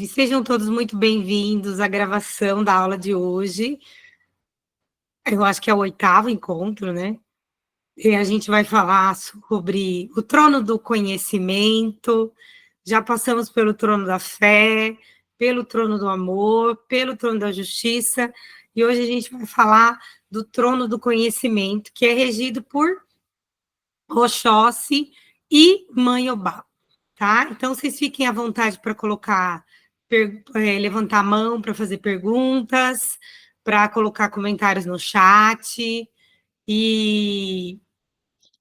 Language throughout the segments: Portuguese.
Sejam todos muito bem-vindos à gravação da aula de hoje. Eu acho que é o 8º encontro, né? E a gente vai falar sobre o trono do conhecimento. Já passamos pelo trono da fé, pelo trono do amor, pelo trono da justiça, e hoje a gente vai falar do trono do conhecimento, que é regido por Oxóssi e Mãe Obá, tá? Então, vocês fiquem à vontade para levantar a mão para fazer perguntas, para colocar comentários no chat, e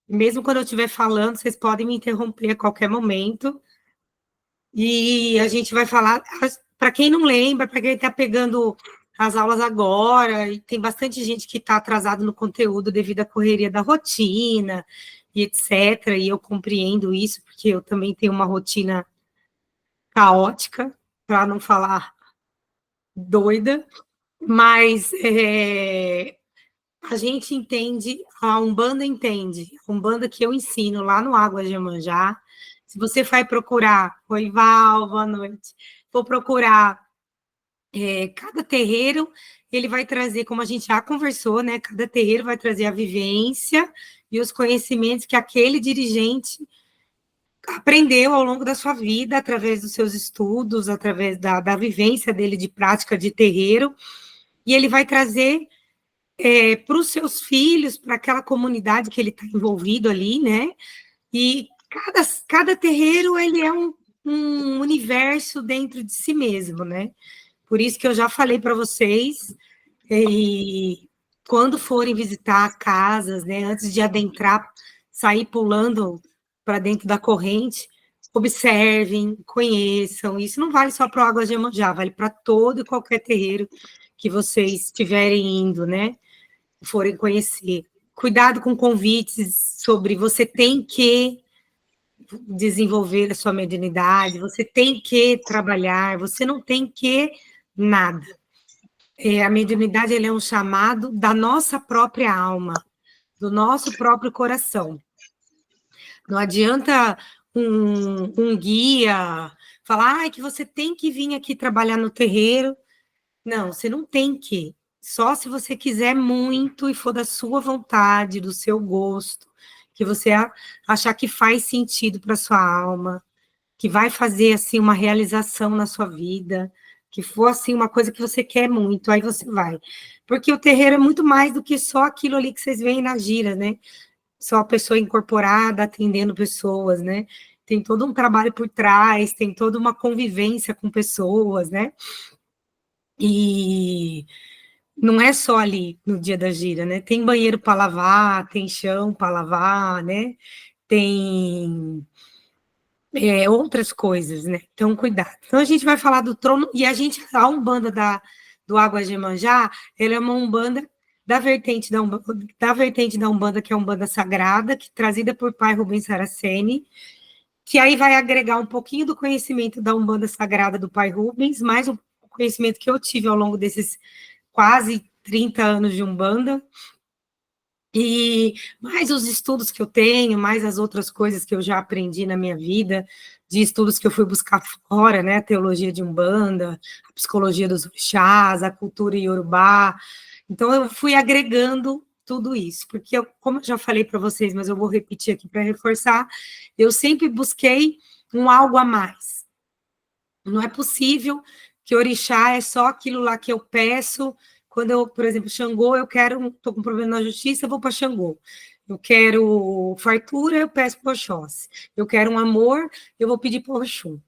mesmo quando eu estiver falando, vocês podem me interromper a qualquer momento, e a gente vai falar, para quem não lembra, para quem está pegando as aulas agora, e tem bastante gente que está atrasado no conteúdo devido à correria da rotina, e etc., e eu compreendo isso, porque eu também tenho uma rotina caótica, para não falar doida, mas a gente entende, a Umbanda entende, a Umbanda que eu ensino lá no Águas de Iemanjá. Se você vai procurar, oi Val, boa noite, for procurar cada terreiro, ele vai trazer, como a gente já conversou, né? Cada terreiro vai trazer a vivência e os conhecimentos que aquele dirigente aprendeu ao longo da sua vida, através dos seus estudos, através da vivência dele de prática de terreiro, e ele vai trazer para os seus filhos, para aquela comunidade que ele está envolvido ali, né? E cada terreiro, ele é um universo dentro de si mesmo, né? Por isso que eu já falei para vocês, e quando forem visitar casas, né, antes de adentrar, sair pulando para dentro da corrente, observem, conheçam. Isso não vale só para o Águas de Iemanjá, vale para todo e qualquer terreiro que vocês estiverem indo, né, forem conhecer. Cuidado com convites sobre você tem que desenvolver a sua mediunidade, você tem que trabalhar, você não tem que nada. A mediunidade ele é um chamado da nossa própria alma, do nosso próprio coração. Não adianta um guia falar que você tem que vir aqui trabalhar no terreiro. Não, você não tem que. Só se você quiser muito e for da sua vontade, do seu gosto, que você achar que faz sentido para sua alma, que vai fazer assim uma realização na sua vida, que for assim uma coisa que você quer muito, aí você vai. Porque o terreiro é muito mais do que só aquilo ali que vocês veem na gira, né? Só a pessoa incorporada atendendo pessoas, né? Tem todo um trabalho por trás, tem toda uma convivência com pessoas, né? E não é só ali no dia da gira, né? Tem banheiro para lavar, tem chão para lavar, né? Tem outras coisas, né? Então, cuidado. Então, a gente vai falar do trono, e a Umbanda do Águas de Iemanjá, ela é uma Umbanda da Umbanda, que é a Umbanda Sagrada, que trazida por pai Rubens Saraceni, que aí vai agregar um pouquinho do conhecimento da Umbanda Sagrada do pai Rubens, mais o conhecimento que eu tive ao longo desses quase 30 anos de Umbanda, e mais os estudos que eu tenho, mais as outras coisas que eu já aprendi na minha vida, de estudos que eu fui buscar fora, né? A teologia de Umbanda, a psicologia dos orixás, a cultura iorubá. Então, eu fui agregando tudo isso, porque, como eu já falei para vocês, mas eu vou repetir aqui para reforçar, eu sempre busquei um algo a mais. Não é possível que orixá é só aquilo lá que eu peço. Quando eu, por exemplo, Xangô, estou com problema na justiça, eu vou para Xangô. Eu quero fartura, eu peço para Oxóssi. Eu quero um amor, eu vou pedir para Oxum.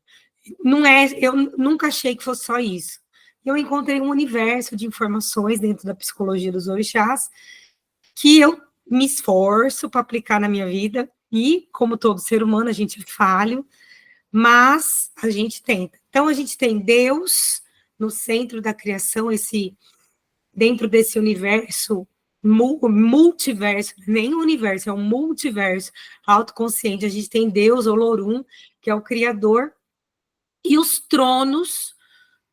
Não é, eu nunca achei que fosse só isso. Eu encontrei um universo de informações dentro da psicologia dos orixás que eu me esforço para aplicar na minha vida, e, como todo ser humano, a gente é falho, mas a gente tenta. Então, a gente tem Deus no centro da criação, dentro desse universo, multiverso, nem universo, é um multiverso autoconsciente. A gente tem Deus, Olorum, que é o Criador, e os tronos,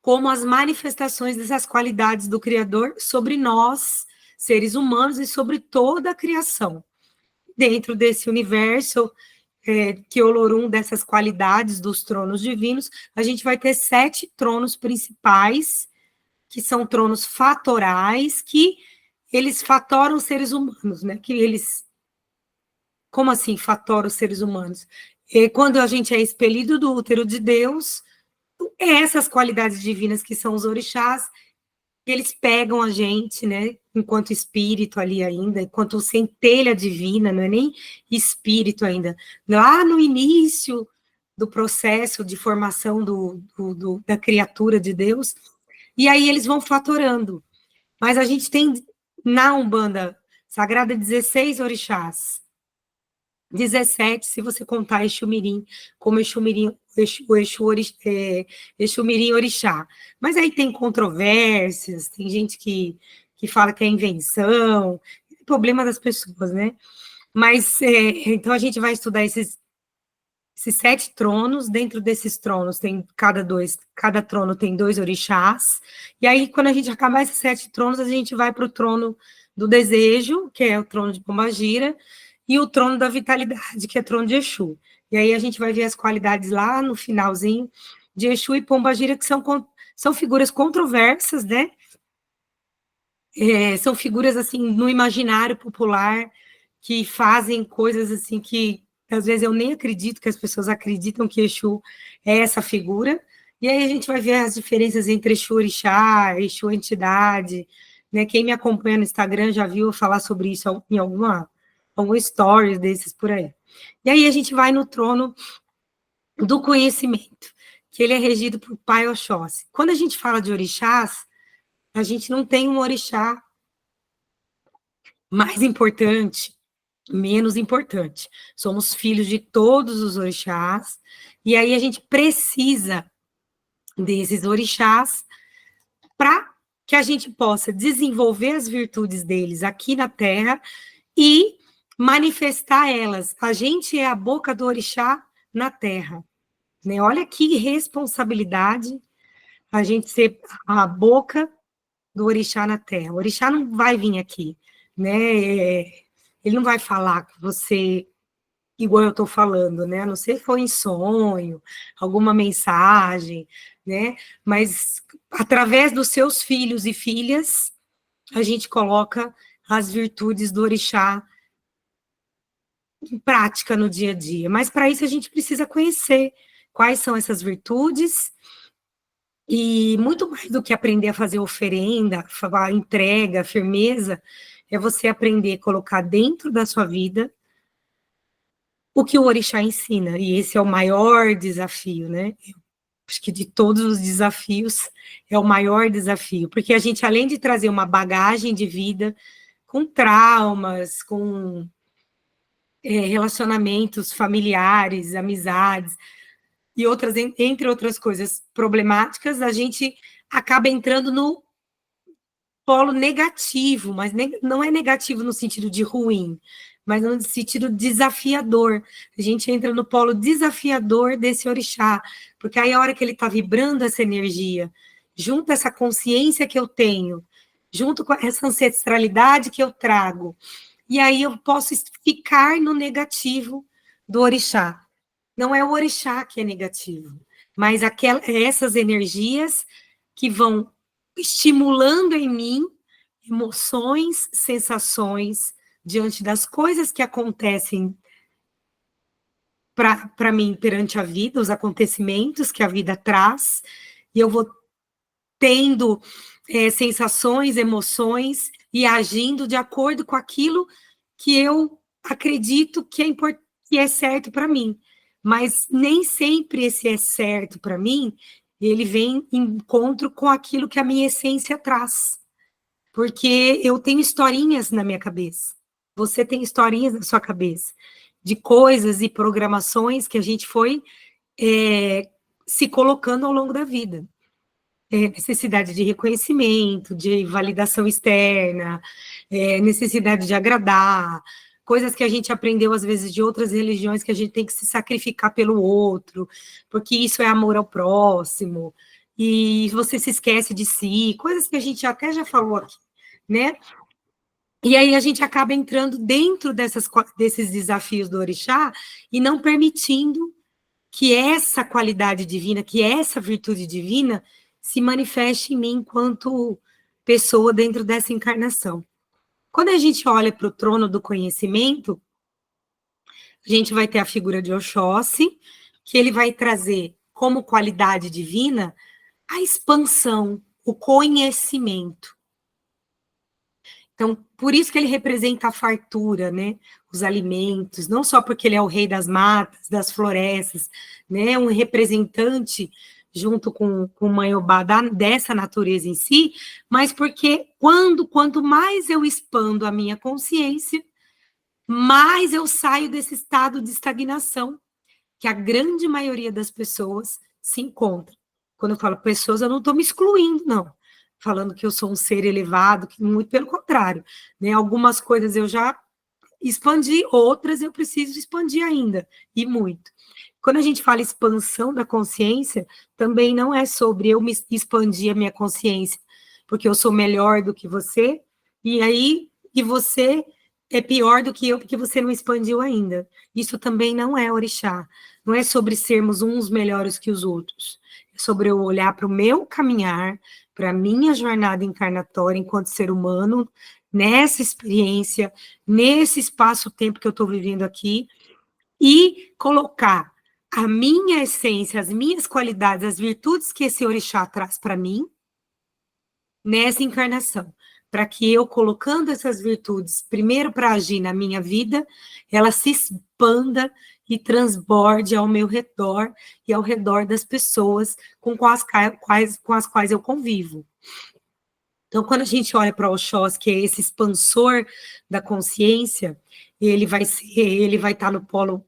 como as manifestações dessas qualidades do Criador sobre nós, seres humanos, e sobre toda a criação. Dentro desse universo, que Olorum, dessas qualidades dos tronos divinos, a gente vai ter 7 tronos principais, que são tronos fatorais, que eles fatoram os seres humanos, né? Que eles... Como assim fatoram os seres humanos? Quando a gente é expelido do útero de Deus, essas qualidades divinas que são os orixás, eles pegam a gente, né, enquanto espírito ali ainda, enquanto centelha divina, não é nem espírito ainda. Lá no início do processo de formação da criatura de Deus, e aí eles vão fatorando. Mas a gente tem, na Umbanda Sagrada, 16 orixás. 17, se você contar Exu-Mirim, como Exu-Mirim, Exu-Mirim Orixá. Mas aí tem controvérsias, tem gente que fala que é invenção, é problema das pessoas, né? Mas, então, a gente vai estudar esses 7 tronos. Dentro desses tronos, tem cada trono tem 2 orixás, e aí, quando a gente acabar esses 7 tronos, a gente vai para o trono do desejo, que é o trono de Pombagira, e o trono da vitalidade, que é o trono de Exu. E aí a gente vai ver as qualidades lá no finalzinho de Exu e Pombagira, que são figuras controversas, né? São figuras, assim, no imaginário popular, que fazem coisas, assim, que às vezes eu nem acredito que as pessoas acreditam que Exu é essa figura. E aí a gente vai ver as diferenças entre Exu Orixá, Exu Entidade, né? Quem me acompanha no Instagram já viu eu falar sobre isso em algum stories desses por aí. E aí a gente vai no trono do conhecimento, que ele é regido por Pai Oxóssi. Quando a gente fala de orixás, a gente não tem um orixá mais importante, menos importante. Somos filhos de todos os orixás, e aí a gente precisa desses orixás para que a gente possa desenvolver as virtudes deles aqui na Terra e manifestar elas. A gente é a boca do orixá na Terra, né? Olha que responsabilidade a gente ser a boca do orixá na Terra. O orixá não vai vir aqui, né? Ele não vai falar com você igual eu estou falando, né? A não ser que for em sonho, alguma mensagem, né? Mas através dos seus filhos e filhas, a gente coloca as virtudes do orixá em prática no dia a dia. Mas para isso a gente precisa conhecer quais são essas virtudes, e muito mais do que aprender a fazer oferenda, a entrega, a firmeza, é você aprender a colocar dentro da sua vida o que o orixá ensina, e esse é o maior desafio, né? Acho que de todos os desafios, é o maior desafio, porque a gente, além de trazer uma bagagem de vida, com traumas, com relacionamentos familiares, amizades, e outras, entre outras coisas problemáticas, a gente acaba entrando no polo negativo, mas não é negativo no sentido de ruim, mas no sentido desafiador. A gente entra no polo desafiador desse orixá, porque aí a hora que ele está vibrando essa energia, junto a essa consciência que eu tenho, junto com essa ancestralidade que eu trago, e aí eu posso ficar no negativo do orixá. Não é o orixá que é negativo, mas essas energias que vão estimulando em mim emoções, sensações diante das coisas que acontecem para mim perante a vida, os acontecimentos que a vida traz, e eu vou tendo sensações, emoções e agindo de acordo com aquilo que eu acredito que é certo para mim. Mas nem sempre esse é certo para mim, ele vem em encontro com aquilo que a minha essência traz. Porque eu tenho historinhas na minha cabeça. Você tem historinhas na sua cabeça de coisas e programações que a gente foi se colocando ao longo da vida. Necessidade de reconhecimento, de validação externa, necessidade de agradar, coisas que a gente aprendeu, às vezes, de outras religiões, que a gente tem que se sacrificar pelo outro, porque isso é amor ao próximo, e você se esquece de si, coisas que a gente até já falou aqui, né? E aí a gente acaba entrando dentro desses desafios do orixá e não permitindo que essa qualidade divina, que essa virtude divina se manifeste em mim enquanto pessoa dentro dessa encarnação. Quando a gente olha para o trono do conhecimento, a gente vai ter a figura de Oxóssi, que ele vai trazer como qualidade divina a expansão, o conhecimento. Então, por isso que ele representa a fartura, né? Os alimentos, não só porque ele é o rei das matas, das florestas, né? Um representante junto com o Maiobá dessa natureza em si, mas porque quanto mais eu expando a minha consciência, mais eu saio desse estado de estagnação que a grande maioria das pessoas se encontra. Quando eu falo pessoas, eu não estou me excluindo, não. Falando que eu sou um ser elevado, que muito pelo contrário. Né? Algumas coisas eu já expandi, outras eu preciso expandir ainda, e muito. Quando a gente fala expansão da consciência, também não é sobre eu me expandir a minha consciência, porque eu sou melhor do que você, e você é pior do que eu, porque você não expandiu ainda. Isso também não é orixá. Não é sobre sermos uns melhores que os outros. É sobre eu olhar para o meu caminhar, para a minha jornada encarnatória enquanto ser humano, nessa experiência, nesse espaço-tempo que eu estou vivendo aqui, e colocar a minha essência, as minhas qualidades, as virtudes que esse orixá traz para mim, nessa encarnação, para que eu, colocando essas virtudes, primeiro para agir na minha vida, ela se expanda e transborde ao meu redor e ao redor das pessoas com as quais eu convivo. Então, quando a gente olha para o Oxóssi, que é esse expansor da consciência, ele vai estar no polo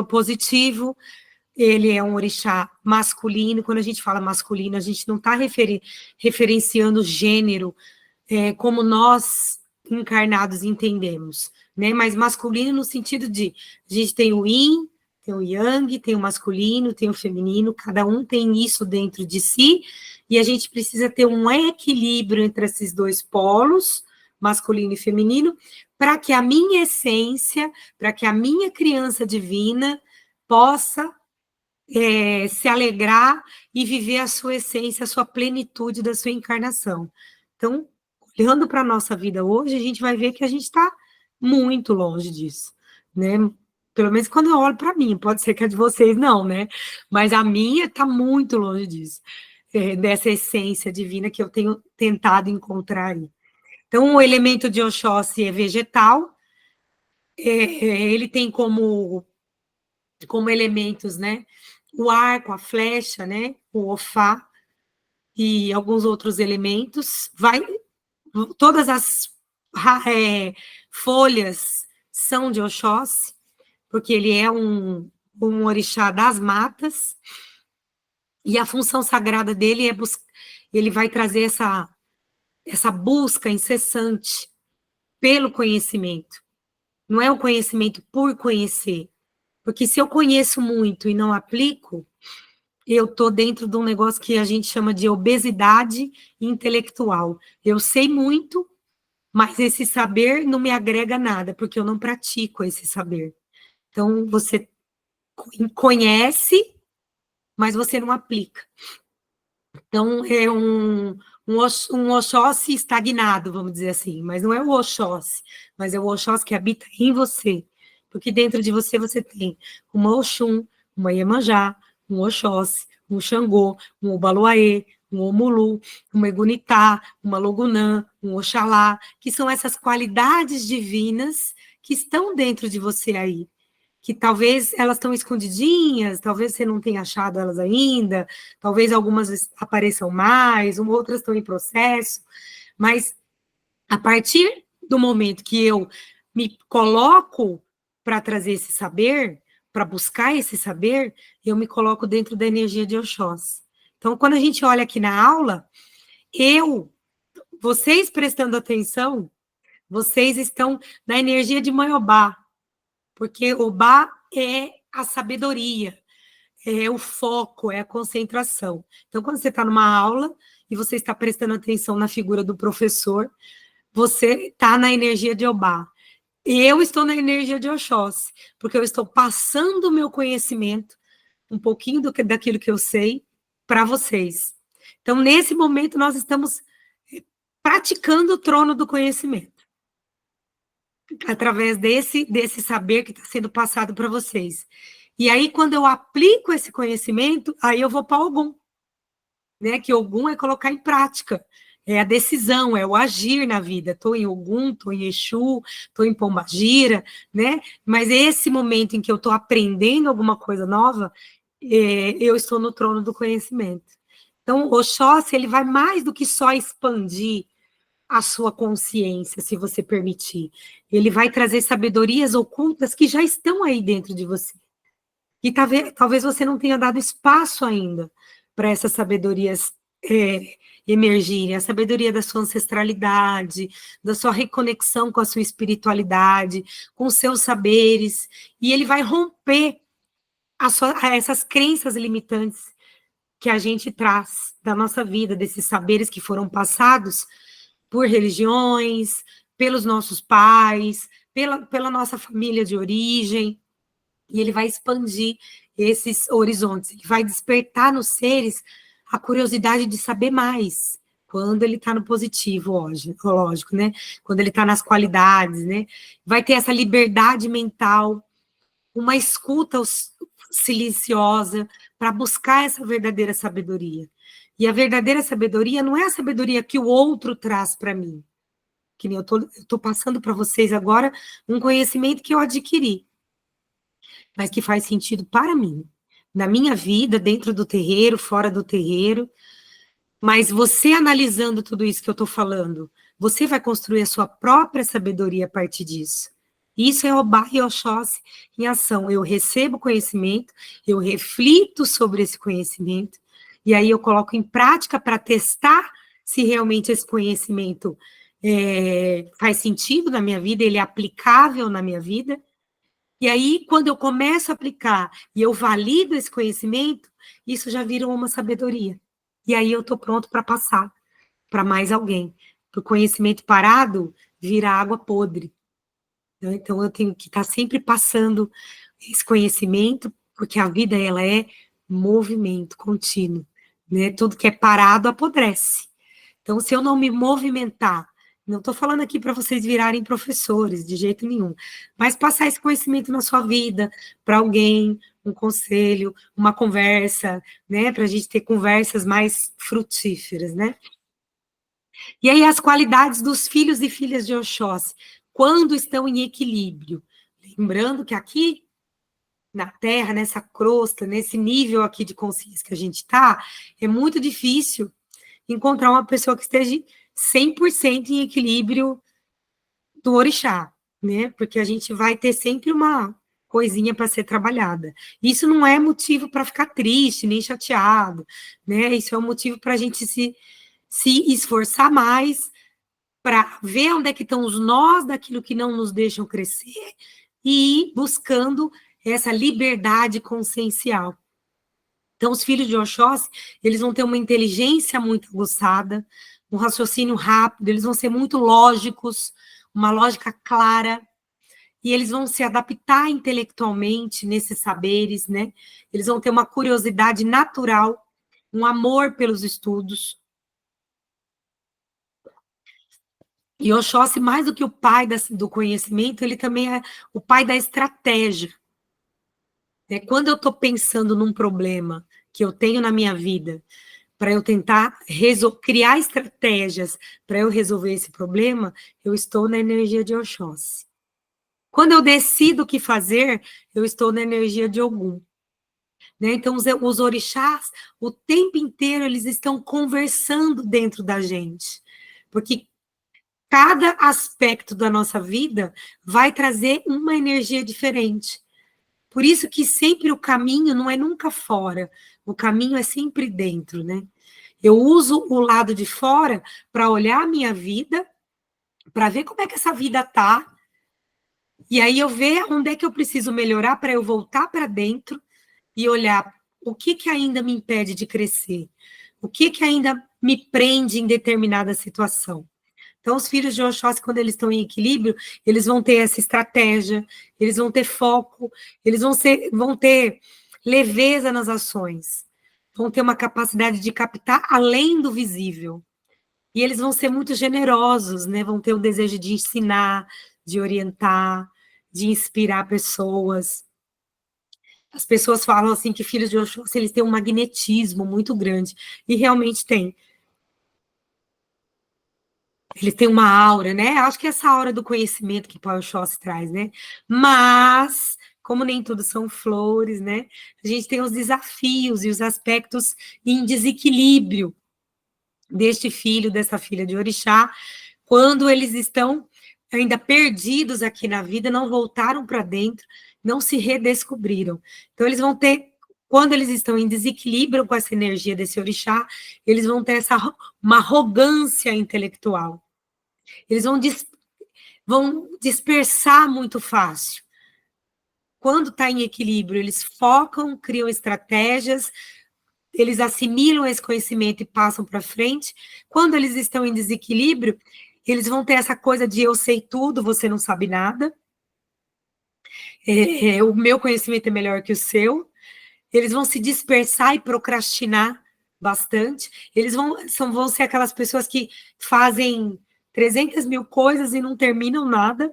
positivo, ele é um orixá masculino. Quando a gente fala masculino, a gente não está referenciando gênero como nós encarnados entendemos, né? Mas masculino no sentido de a gente tem o yin, tem o yang, tem o masculino, tem o feminino, cada um tem isso dentro de si, e a gente precisa ter um equilíbrio entre esses dois polos, masculino e feminino, para que a minha essência, para que a minha criança divina possa se alegrar e viver a sua essência, a sua plenitude da sua encarnação. Então, olhando para a nossa vida hoje, a gente vai ver que a gente está muito longe disso, né? Pelo menos quando eu olho para mim, pode ser que a de vocês não, né? Mas a minha está muito longe disso, dessa essência divina que eu tenho tentado encontrar aí. Então, o elemento de Oxóssi é vegetal, ele tem como elementos, né? O arco, a flecha, né? O ofá e alguns outros elementos. Todas as folhas são de Oxóssi, porque ele é um orixá das matas, e a função sagrada dele ele vai trazer essa busca incessante pelo conhecimento. Não é o conhecimento por conhecer, porque se eu conheço muito e não aplico, eu estou dentro de um negócio que a gente chama de obesidade intelectual. Eu sei muito, mas esse saber não me agrega nada, porque eu não pratico esse saber. Então, você conhece, mas você não aplica. Então, é um Oxóssi estagnado, vamos dizer assim, mas não é o Oxóssi, mas é o Oxóssi que habita em você, porque dentro de você tem uma Oxum, uma Iemanjá, um Oxóssi, um Xangô, um Obaloaê, um Omulu, uma Egunitá, uma Logunã, um Oxalá, que são essas qualidades divinas que estão dentro de você aí, que talvez elas estão escondidinhas, talvez você não tenha achado elas ainda, talvez algumas apareçam mais, outras estão em processo, mas a partir do momento que eu me coloco para trazer esse saber, para buscar esse saber, eu me coloco dentro da energia de Oxóssi. Então, quando a gente olha aqui na aula, vocês prestando atenção, vocês estão na energia de Maiobá, porque Obá é a sabedoria, é o foco, é a concentração. Então, quando você está numa aula e você está prestando atenção na figura do professor, você está na energia de Obá. Eu estou na energia de Oxóssi, porque eu estou passando o meu conhecimento, um pouquinho daquilo que eu sei, para vocês. Então, nesse momento, nós estamos praticando o trono do conhecimento, através desse saber que está sendo passado para vocês. E aí, quando eu aplico esse conhecimento, aí eu vou para Ogum, né? Que Ogum é colocar em prática, é a decisão, é o agir na vida. Estou em Ogum, estou em Exu, estou em Pombagira, né? Mas esse momento em que eu estou aprendendo alguma coisa nova, eu estou no trono do conhecimento. Então, o Oxóssi, ele vai mais do que só expandir a sua consciência, se você permitir. Ele vai trazer sabedorias ocultas que já estão aí dentro de você. E talvez você não tenha dado espaço ainda para essas sabedorias emergirem, a sabedoria da sua ancestralidade, da sua reconexão com a sua espiritualidade, com os seus saberes, e ele vai romper essas crenças limitantes que a gente traz da nossa vida, desses saberes que foram passados por religiões, pelos nossos pais, pela nossa família de origem, e ele vai expandir esses horizontes, ele vai despertar nos seres a curiosidade de saber mais, quando ele está no positivo, lógico, né? Quando ele está nas qualidades, né? Vai ter essa liberdade mental, uma escuta silenciosa para buscar essa verdadeira sabedoria. E a verdadeira sabedoria não é a sabedoria que o outro traz para mim, que nem eu estou passando para vocês agora um conhecimento que eu adquiri, mas que faz sentido para mim, na minha vida, dentro do terreiro, fora do terreiro. Mas você analisando tudo isso que eu estou falando, você vai construir a sua própria sabedoria a partir disso. Isso é Obá e Oxóssi em ação. Eu recebo conhecimento, eu reflito sobre esse conhecimento, e aí eu coloco em prática para testar se realmente esse conhecimento faz sentido na minha vida, ele é aplicável na minha vida. E aí, quando eu começo a aplicar e eu valido esse conhecimento, isso já vira uma sabedoria. E aí eu estou pronto para passar para mais alguém. O conhecimento parado vira água podre. Né? Então, eu tenho que estar sempre passando esse conhecimento, porque a vida ela é movimento contínuo. Né? Tudo que é parado apodrece. Então, se eu não me movimentar, não estou falando aqui para vocês virarem professores, de jeito nenhum, mas passar esse conhecimento na sua vida, para alguém, um conselho, uma conversa, né, para a gente ter conversas mais frutíferas, né? E aí as qualidades dos filhos e filhas de Oxóssi, quando estão em equilíbrio. Lembrando que aqui na Terra, nessa crosta, nesse nível aqui de consciência que a gente está, é muito difícil encontrar uma pessoa que esteja 100% em equilíbrio do orixá, né? Porque a gente vai ter sempre uma coisinha para ser trabalhada. Isso não é motivo para ficar triste, nem chateado, né? Isso é um motivo para a gente se esforçar mais para ver onde é que estão os nós daquilo que não nos deixam crescer e ir buscando essa liberdade consciencial. Então, os filhos de Oxóssi, eles vão ter uma inteligência muito aguçada, um raciocínio rápido, eles vão ser muito lógicos, uma lógica clara, e eles vão se adaptar intelectualmente nesses saberes, né? Eles vão ter uma curiosidade natural, um amor pelos estudos. E Oxóssi, mais do que o pai do conhecimento, ele também é o pai da estratégia. Quando eu estou pensando num problema que eu tenho na minha vida, para eu tentar criar estratégias para eu resolver esse problema, eu estou na energia de Oxóssi. Quando eu decido o que fazer, eu estou na energia de Ogum. Né? Então, os orixás, o tempo inteiro, eles estão conversando dentro da gente. Porque cada aspecto da nossa vida vai trazer uma energia diferente. Por isso que sempre o caminho não é nunca fora, o caminho é sempre dentro, né? Eu uso o lado de fora para olhar a minha vida, para ver como é que essa vida tá, e aí eu ver onde é que eu preciso melhorar para eu voltar para dentro e olhar o que ainda me impede de crescer, o que ainda me prende em determinada situação. Então, os filhos de Oxóssi, quando eles estão em equilíbrio, eles vão ter essa estratégia, eles vão ter foco, eles vão ter leveza nas ações, vão ter uma capacidade de captar além do visível. E eles vão ser muito generosos, né? Vão ter o desejo de ensinar, de orientar, de inspirar pessoas. As pessoas falam assim que filhos de Oxóssi, eles têm um magnetismo muito grande, e realmente tem. Eles têm uma aura, né? Acho que é essa aura do conhecimento que Pai Oxóssi traz, né? Mas, como nem tudo são flores, né? A gente tem os desafios e os aspectos em desequilíbrio deste filho, dessa filha de Orixá, quando eles estão ainda perdidos aqui na vida, não voltaram para dentro, não se redescobriram. Então, eles vão ter, quando eles estão em desequilíbrio com essa energia desse orixá, eles vão ter uma arrogância intelectual. Eles vão dispersar muito fácil. Quando está em equilíbrio, eles focam, criam estratégias, eles assimilam esse conhecimento e passam para frente. Quando eles estão em desequilíbrio, eles vão ter essa coisa de eu sei tudo, você não sabe nada. O meu conhecimento é melhor que o seu. Eles vão se dispersar e procrastinar bastante. Eles vão ser aquelas pessoas que fazem 300 mil coisas e não terminam nada.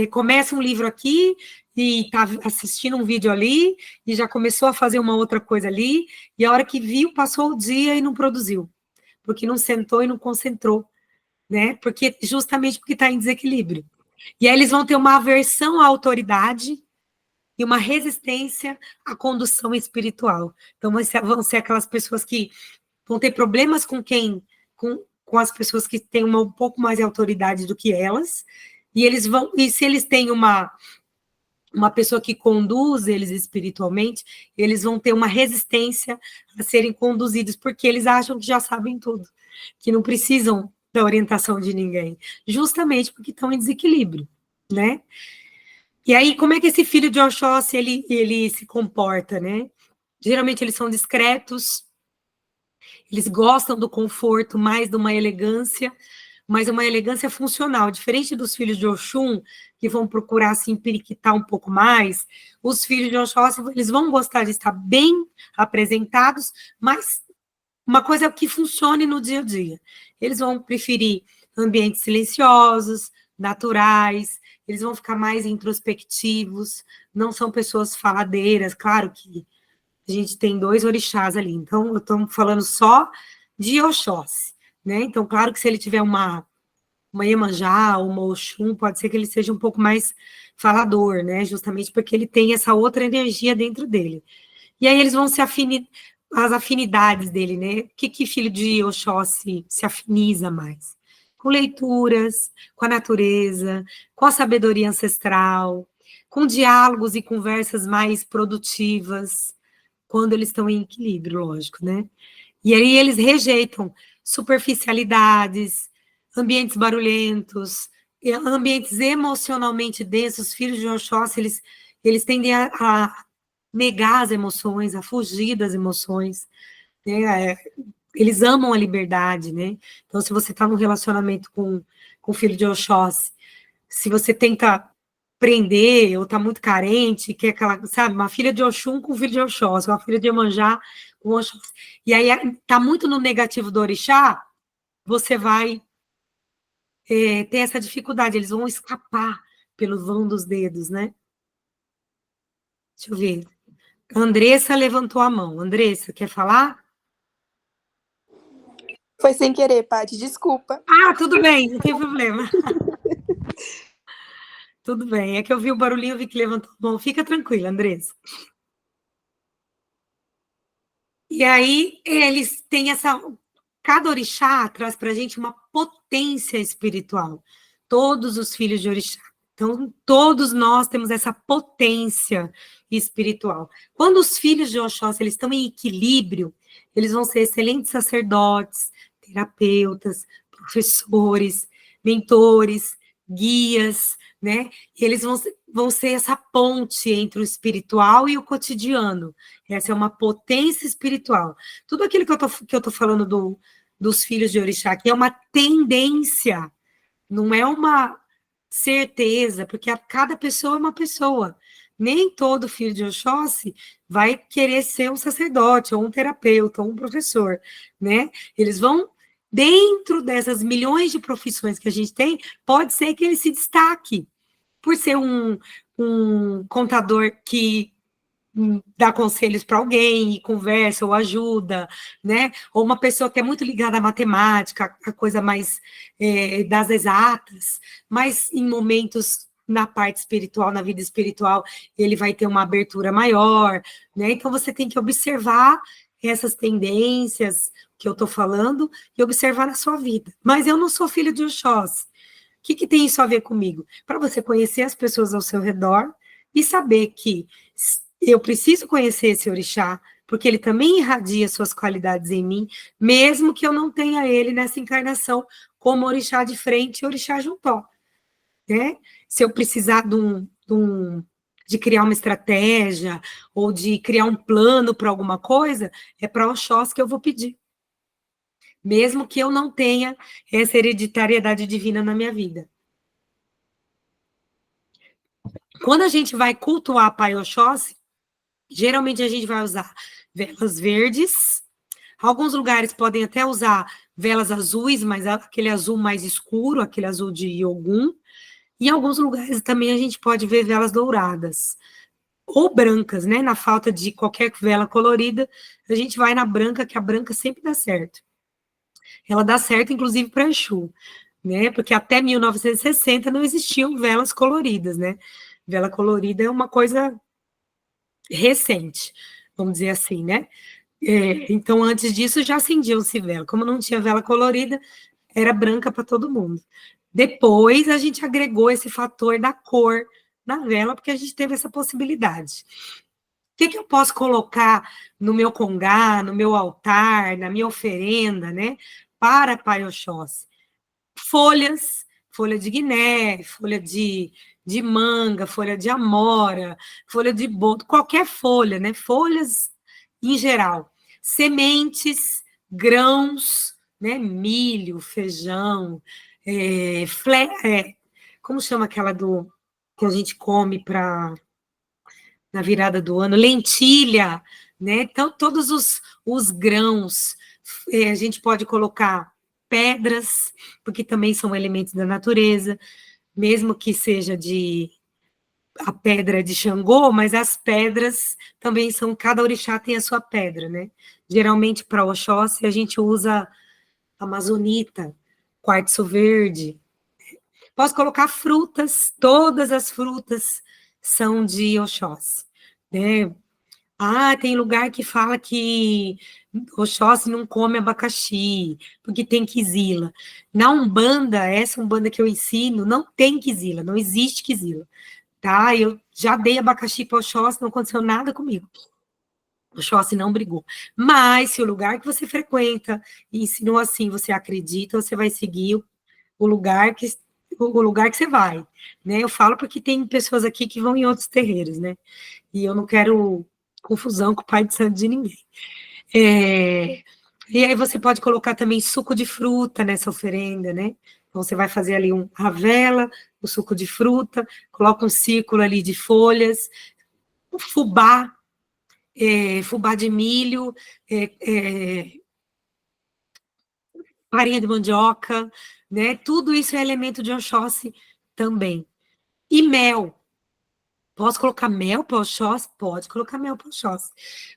Começa um livro aqui e está assistindo um vídeo ali e já começou a fazer uma outra coisa ali, e a hora que viu, passou o dia e não produziu, porque não sentou e não concentrou, né? Justamente porque está em desequilíbrio. E aí eles vão ter uma aversão à autoridade e uma resistência à condução espiritual. Então, vão ser aquelas pessoas que vão ter problemas com as pessoas que têm um pouco mais de autoridade do que elas, e se eles têm uma pessoa que conduz eles espiritualmente, eles vão ter uma resistência a serem conduzidos, porque eles acham que já sabem tudo, que não precisam da orientação de ninguém, justamente porque estão em desequilíbrio, né? E aí, como é que esse filho de Oxóssi, ele se comporta, né? Geralmente eles são discretos, eles gostam do conforto, mais de uma elegância, mas uma elegância funcional, diferente dos filhos de Oxum, que vão procurar se empiriquitar um pouco mais. Os filhos de Oxóssi, eles vão gostar de estar bem apresentados, mas uma coisa que funcione no dia a dia. Eles vão preferir ambientes silenciosos, naturais, eles vão ficar mais introspectivos, não são pessoas faladeiras, claro que a gente tem 2 orixás ali, então eu estou falando só de Oxóssi, né? Então, claro que se ele tiver uma Iemanjá, uma Oxum, pode ser que ele seja um pouco mais falador, né? Justamente porque ele tem essa outra energia dentro dele. E aí eles vão as afinidades dele, né? O que filho de Oxóssi se afiniza mais? Com leituras, com a natureza, com a sabedoria ancestral, com diálogos e conversas mais produtivas, quando eles estão em equilíbrio, lógico, né? E aí eles rejeitam superficialidades, ambientes barulhentos, ambientes emocionalmente densos. Os filhos de Oxóssi, eles tendem a negar as emoções, a fugir das emoções, né? Eles amam a liberdade, né? Então, se você está num relacionamento com o filho de Oxóssi, se você tenta prender ou está muito carente, que é aquela, sabe, uma filha de Oxum com filho de Oxóssi, uma filha de Iemanjá com Oxóssi, e aí está muito no negativo do orixá, você vai ter essa dificuldade, eles vão escapar pelo vão dos dedos, né? Deixa eu ver. Andressa levantou a mão. Andressa, quer falar? Foi sem querer, Paty, desculpa. Ah, tudo bem, não tem problema. Tudo bem, é que eu vi o barulhinho, vi que levantou a mão. Fica tranquila, Andressa. E aí, eles têm essa... Cada orixá traz para a gente uma potência espiritual. Todos os filhos de orixá. Então, todos nós temos essa potência espiritual. Quando os filhos de Oxóssi, eles estão em equilíbrio, eles vão ser excelentes sacerdotes, terapeutas, professores, mentores, guias, né? E eles vão ser essa ponte entre o espiritual e o cotidiano. Essa é uma potência espiritual. Tudo aquilo que eu tô falando dos filhos de orixá, que é uma tendência, não é uma certeza, porque cada pessoa é uma pessoa. Nem todo filho de Oxóssi vai querer ser um sacerdote, ou um terapeuta, ou um professor, né? Eles vão, dentro dessas milhões de profissões que a gente tem, pode ser que ele se destaque por ser um contador que dá conselhos para alguém e conversa ou ajuda, né? Ou uma pessoa que é muito ligada à matemática, a coisa mais das exatas, mas em momentos na parte espiritual, na vida espiritual, ele vai ter uma abertura maior, né? Então você tem que observar essas tendências que eu estou falando e observar na sua vida. Mas eu não sou filho de Oxóssi. O que tem isso a ver comigo? Para você conhecer as pessoas ao seu redor e saber que eu preciso conhecer esse orixá, porque ele também irradia suas qualidades em mim, mesmo que eu não tenha ele nessa encarnação como orixá de frente e orixá juntó, né? Se eu precisar de criar uma estratégia ou de criar um plano para alguma coisa, é para Oxós que eu vou pedir. Mesmo que eu não tenha essa hereditariedade divina na minha vida. Quando a gente vai cultuar Pai Oxóssi, geralmente a gente vai usar velas verdes. Alguns lugares podem até usar velas azuis, mas aquele azul mais escuro, aquele azul de Ogum. Em alguns lugares também a gente pode ver velas douradas. Ou brancas, né? Na falta de qualquer vela colorida, a gente vai na branca, que a branca sempre dá certo. Ela dá certo, inclusive, para Exu, né? Porque até 1960 não existiam velas coloridas, né? Vela colorida é uma coisa recente, vamos dizer assim, né? Então, antes disso, já acendiam-se vela. Como não tinha vela colorida, era branca para todo mundo. Depois, a gente agregou esse fator da cor na vela, porque a gente teve essa possibilidade. O que eu posso colocar no meu congá, no meu altar, na minha oferenda, né? Para Pai Oxóssi? Folhas, folha de guiné, folha de manga, folha de amora, folha de boto, qualquer folha, né? Folhas em geral. Sementes, grãos, né? Milho, feijão, como chama aquela do que a gente come para na virada do ano? Lentilha, né? Então, todos os grãos, a gente pode colocar pedras, porque também são elementos da natureza, mesmo que seja a pedra de Xangô, mas as pedras também são, cada orixá tem a sua pedra, né? Geralmente, para Oxóssi, a gente usa amazonita, quartzo verde. Posso colocar frutas, todas as frutas são de Oxóssi, né? Tem lugar que fala que Oxóssi não come abacaxi, porque tem quizila. Na Umbanda, essa Umbanda que eu ensino, não tem quizila, não existe quizila, tá? Eu já dei abacaxi para Oxóssi, não aconteceu nada comigo. Oxóssi não brigou. Mas, se o lugar que você frequenta ensinou assim, você acredita, você vai seguir o lugar que você vai, né? Eu falo porque tem pessoas aqui que vão em outros terreiros, né? E eu não quero confusão com o pai de santo de ninguém. E aí você pode colocar também suco de fruta nessa oferenda, né? Então você vai fazer ali a vela, o suco de fruta, coloca um círculo ali de folhas, o fubá, fubá de milho, farinha de mandioca, né? Tudo isso é elemento de Oxóssi também. E mel. Posso colocar mel para Oxóssi? Pode colocar mel para Oxóssi.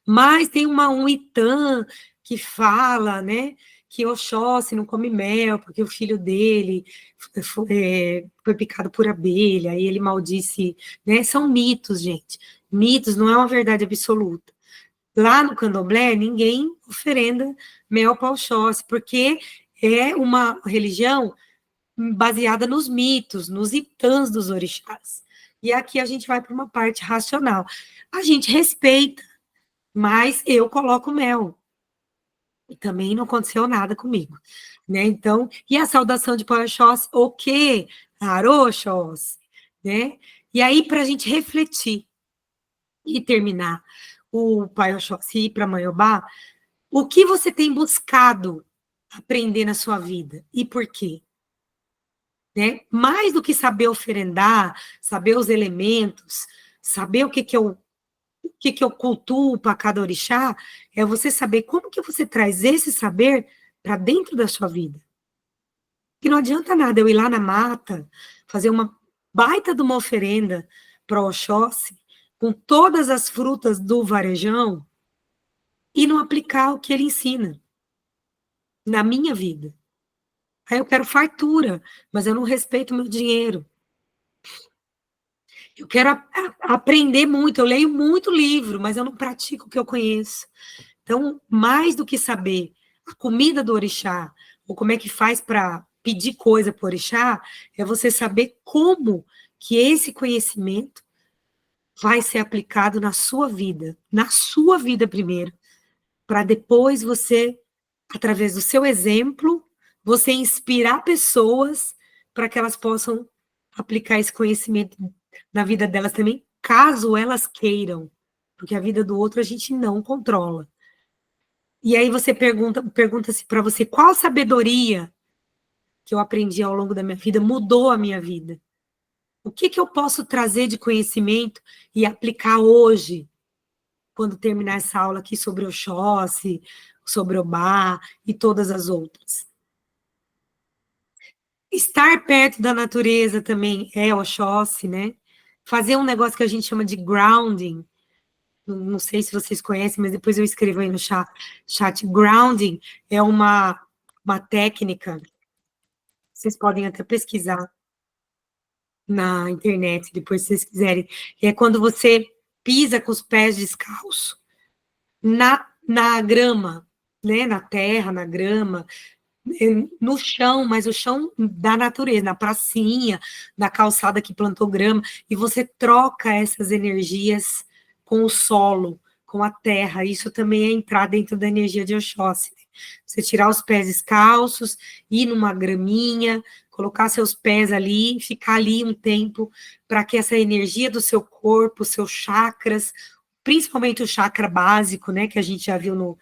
Mas tem um Itã que fala, né, que Oxóssi não come mel, porque o filho dele foi picado por abelha, e ele maldisse, né? São mitos, gente. Mitos não é uma verdade absoluta. Lá no Candomblé, ninguém oferenda mel para Oxóssi, porque é uma religião baseada nos mitos, nos itãs dos orixás. E aqui a gente vai para uma parte racional. A gente respeita, mas eu coloco mel. E também não aconteceu nada comigo, né? Então, e a saudação de Pai Oxóssi, o quê? Aroxóssi, né? E aí, para a gente refletir e terminar o Pai Oxóssi e ir para Maiobá, o que você tem buscado aprender na sua vida? E por quê? Né? Mais do que saber oferendar, saber os elementos, saber o que eu cultuo para cada orixá, é você saber como que você traz esse saber para dentro da sua vida. Que não adianta nada eu ir lá na mata, fazer uma baita de uma oferenda para o Oxóssi, com todas as frutas do varejão, e não aplicar o que ele ensina na minha vida. Aí eu quero fartura, mas eu não respeito o meu dinheiro. Eu quero aprender muito, eu leio muito livro, mas eu não pratico o que eu conheço. Então, mais do que saber a comida do orixá, ou como é que faz para pedir coisa para o orixá, é você saber como que esse conhecimento vai ser aplicado na sua vida primeiro, para depois você, através do seu exemplo, você inspirar pessoas para que elas possam aplicar esse conhecimento na vida delas também, caso elas queiram, porque a vida do outro a gente não controla. E aí você pergunta-se para você, qual sabedoria que eu aprendi ao longo da minha vida mudou a minha vida? O que eu posso trazer de conhecimento e aplicar hoje, quando terminar essa aula aqui sobre Oxóssi, sobre Obá e todas as outras? Estar perto da natureza também é Oxóssi, né? Fazer um negócio que a gente chama de grounding. Não sei se vocês conhecem, mas depois eu escrevo aí no chat. Grounding é uma técnica, vocês podem até pesquisar na internet, depois se vocês quiserem. É quando você pisa com os pés descalços na grama, né? Na terra, na grama, no chão, mas o chão da natureza, na pracinha, na calçada que plantou grama, e você troca essas energias com o solo, com a terra. Isso também é entrar dentro da energia de Oxóssi. Você tirar os pés descalços, ir numa graminha, colocar seus pés ali, ficar ali um tempo, para que essa energia do seu corpo, seus chakras, principalmente o chakra básico, né, que a gente já viu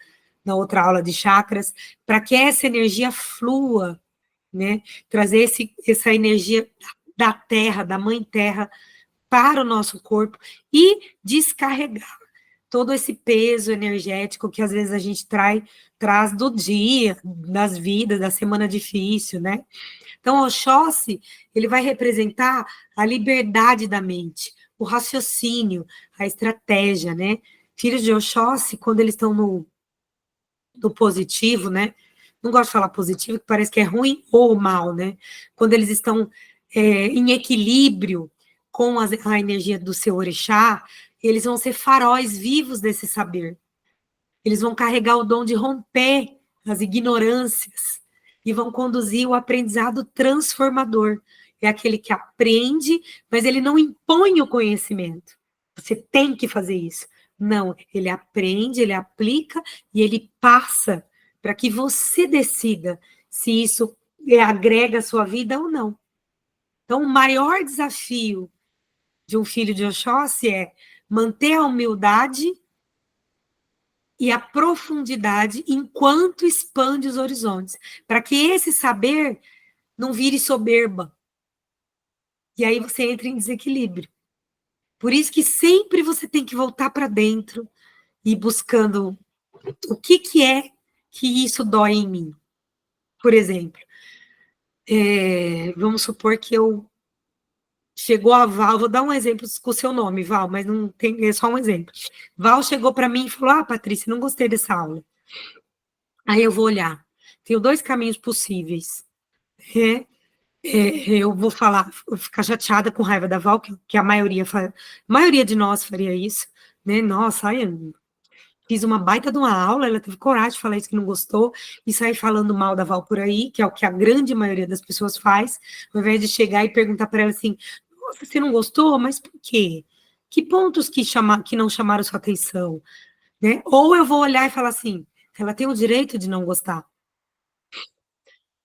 na outra aula de chakras, para que essa energia flua, né, trazer essa energia da terra, da mãe terra, para o nosso corpo e descarregar todo esse peso energético que às vezes a gente traz do dia, das vidas, da semana difícil, né? Então, o Oxóssi, ele vai representar a liberdade da mente, o raciocínio, a estratégia, né? Filhos de Oxóssi, quando eles estão no positivo, né? Não gosto de falar positivo, que parece que é ruim ou mal, né? Quando eles estão em equilíbrio com a energia do seu orixá, eles vão ser faróis vivos desse saber. Eles vão carregar o dom de romper as ignorâncias e vão conduzir o aprendizado transformador. É aquele que aprende, mas ele não impõe o conhecimento. Você tem que fazer isso. Não, ele aprende, ele aplica e ele passa para que você decida se isso agrega a sua vida ou não. Então, o maior desafio de um filho de Oxóssi é manter a humildade e a profundidade enquanto expande os horizontes, para que esse saber não vire soberba. E aí você entra em desequilíbrio. Por isso que sempre você tem que voltar para dentro e buscando o que é que isso dói em mim. Por exemplo, vamos supor que chegou a Val, vou dar um exemplo com o seu nome, Val, mas não tem, é só um exemplo. Val chegou para mim e falou: Patrícia, não gostei dessa aula. Aí eu vou olhar. Tenho dois caminhos possíveis. Eu vou ficar chateada com raiva da Val, que a maioria de nós faria isso, né? Nossa, ai, eu fiz uma baita de uma aula, ela teve coragem de falar isso que não gostou, e sair falando mal da Val por aí, que é o que a grande maioria das pessoas faz, ao invés de chegar e perguntar para ela assim: nossa, você não gostou? Mas por quê? Que pontos que não chamaram sua atenção? Né? Ou eu vou olhar e falar assim: ela tem o direito de não gostar.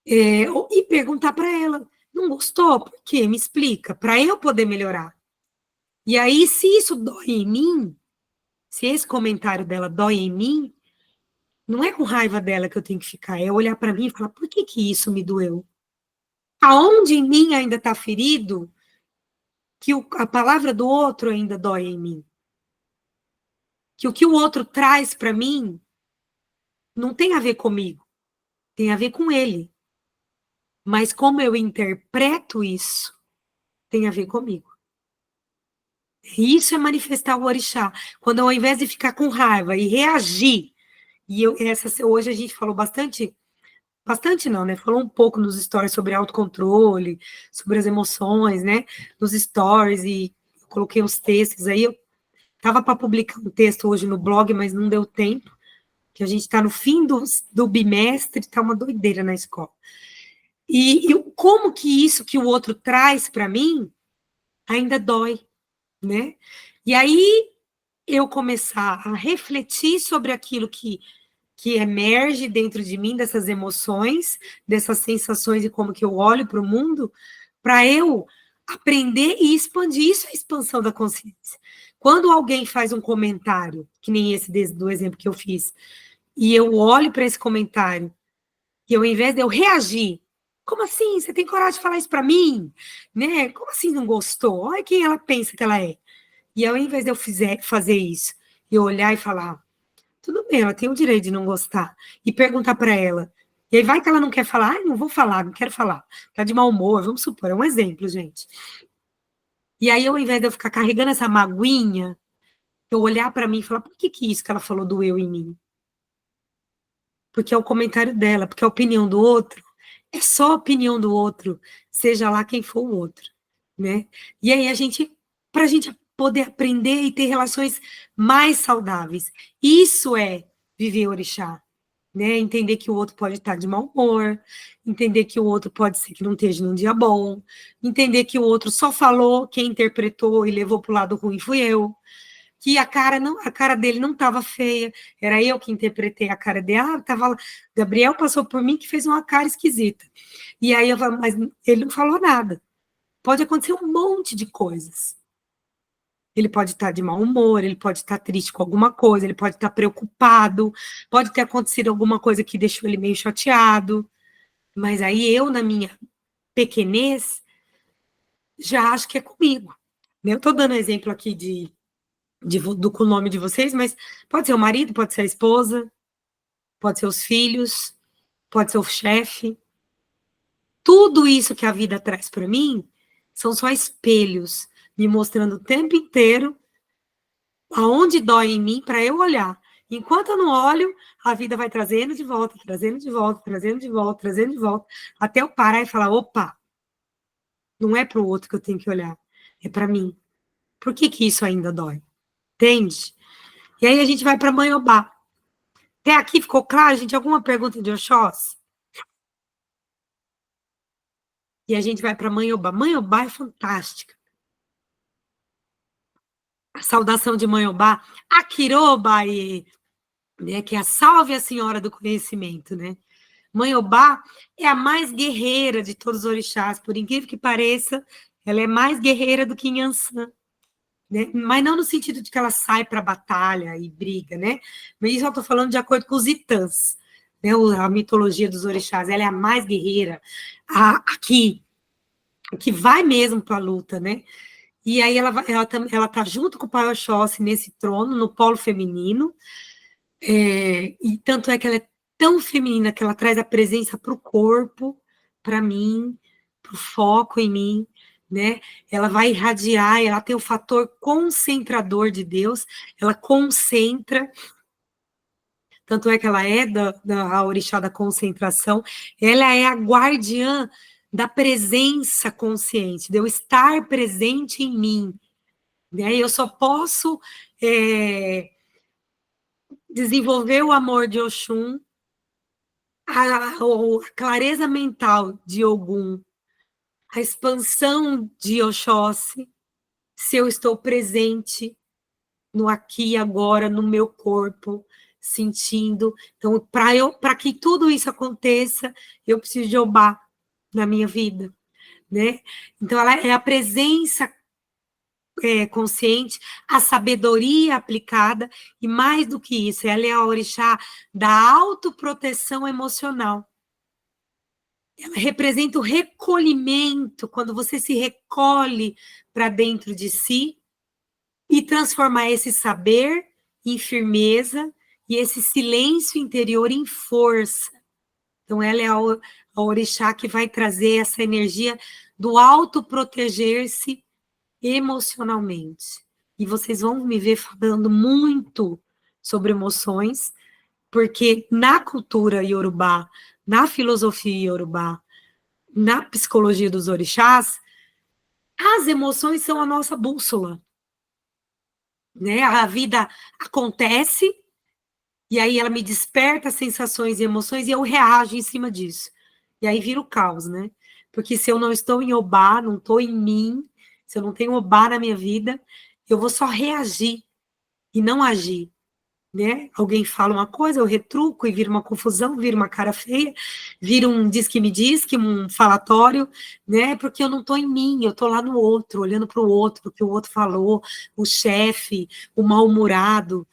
E perguntar para ela: não gostou? Por quê? Me explica, para eu poder melhorar. E aí, se isso dói em mim, se esse comentário dela dói em mim, Não é com raiva dela que eu tenho que ficar, é olhar para mim e falar, por que que isso me doeu? Aonde em mim ainda está ferido, que a palavra do outro ainda dói em mim? Que o que o outro traz para mim não tem a ver comigo, tem a ver com ele. Mas como eu interpreto isso, tem a ver comigo. Isso é manifestar o orixá. Quando ao invés de ficar com raiva e reagir, hoje a gente falou bastante não, né? Falou um pouco nos stories sobre autocontrole, sobre as emoções, né? Nos stories, e eu coloquei uns textos aí. Eu tava para publicar um texto hoje no blog, mas não deu tempo, que a gente está no fim do bimestre, está uma doideira na escola. E como que isso que o outro traz para mim ainda dói, né? E aí eu começar a refletir sobre aquilo que emerge dentro de mim, dessas emoções, dessas sensações e como que eu olho para o mundo, para eu aprender e expandir. Isso é a expansão da consciência. Quando alguém faz um comentário, que nem esse do exemplo que eu fiz, e eu olho para esse comentário, e eu, ao invés de eu reagir, como assim? Você tem coragem de falar isso para mim? Né? Como assim não gostou? Olha quem ela pensa que ela é. E ao invés de eu fazer isso, eu olhar e falar, tudo bem, ela tem o direito de não gostar. E perguntar para ela. E aí vai que ela não quer falar, não vou falar, não quero falar. Tá de mau humor, vamos supor, é um exemplo, gente. E aí, ao invés de eu ficar carregando essa maguinha, eu olhar para mim e falar, por que isso que ela falou doeu em mim? Porque é o comentário dela, porque a opinião do outro é só a opinião do outro, seja lá quem for o outro, né? E aí para a gente poder aprender e ter relações mais saudáveis, isso é viver orixá, né? Entender que o outro pode estar de mau humor, entender que o outro pode ser que não esteja num dia bom, entender que o outro só falou, quem interpretou e levou para o lado ruim fui eu, que a cara dele não estava feia, era eu que interpretei a cara dele. Gabriel passou por mim que fez uma cara esquisita. E aí eu falo, mas ele não falou nada. Pode acontecer um monte de coisas. Ele pode estar de mau humor, ele pode estar triste com alguma coisa, ele pode estar preocupado, pode ter acontecido alguma coisa que deixou ele meio chateado. Mas aí eu, na minha pequenez, já acho que é comigo. Eu estou dando exemplo aqui com o nome de vocês, mas pode ser o marido, pode ser a esposa, pode ser os filhos, pode ser o chefe. Tudo isso que a vida traz para mim são só espelhos me mostrando o tempo inteiro aonde dói em mim para eu olhar. Enquanto eu não olho, a vida vai trazendo de volta, trazendo de volta, trazendo de volta, trazendo de volta, até eu parar e falar, opa, não é para o outro que eu tenho que olhar, é para mim. Por que isso ainda dói? Entende? E aí a gente vai para Manhobá. Até aqui ficou claro, gente? Alguma pergunta de Oxóssi? E a gente vai para Manhobá. Manhobá é fantástica. A saudação de Manhobá, Akiroba, né, que é a salve a senhora do conhecimento, né? Manhobá é a mais guerreira de todos os orixás, por incrível que pareça, ela é mais guerreira do que Nhançã, né? Mas não no sentido de que ela sai para batalha e briga, né? Mas isso eu estou falando de acordo com os itãs, né? A mitologia dos orixás, ela é a mais guerreira, que vai mesmo para a luta, né? E aí ela tá junto com o Pai Oxóssi nesse trono, no polo feminino, e tanto é que ela é tão feminina que ela traz a presença para o corpo, para mim, para o foco em mim, né? Ela vai irradiar, ela tem o fator concentrador de Deus, ela concentra, tanto é que ela é a orixá da concentração, ela é a guardiã da presença consciente, de eu estar presente em mim, né? Eu só posso desenvolver o amor de Oxum, a clareza mental de Ogum, a expansão de Oxóssi, se eu estou presente no aqui e agora, no meu corpo, sentindo. Então, para que tudo isso aconteça, eu preciso de Obá na minha vida, né? Então, ela é a presença consciente, a sabedoria aplicada, e mais do que isso, ela é a orixá da autoproteção emocional. Ela representa o recolhimento, quando você se recolhe para dentro de si e transformar esse saber em firmeza e esse silêncio interior em força. Então, ela é a orixá que vai trazer essa energia do autoproteger-se emocionalmente. E vocês vão me ver falando muito sobre emoções, porque na cultura iorubá, na filosofia iorubá, na psicologia dos orixás, as emoções são a nossa bússola. Né? A vida acontece, e aí ela me desperta sensações e emoções, e eu reajo em cima disso. E aí vira o caos, né? Porque se eu não estou em Obá, não estou em mim, se eu não tenho Obá na minha vida, eu vou só reagir e não agir. Né? Alguém fala uma coisa, eu retruco e vira uma confusão, vira uma cara feia, vira um diz-que-me-diz-que, um falatório, né? Porque eu não estou em mim, eu estou lá no outro, olhando para o outro, o que o outro falou, o chefe, o mal-humorado,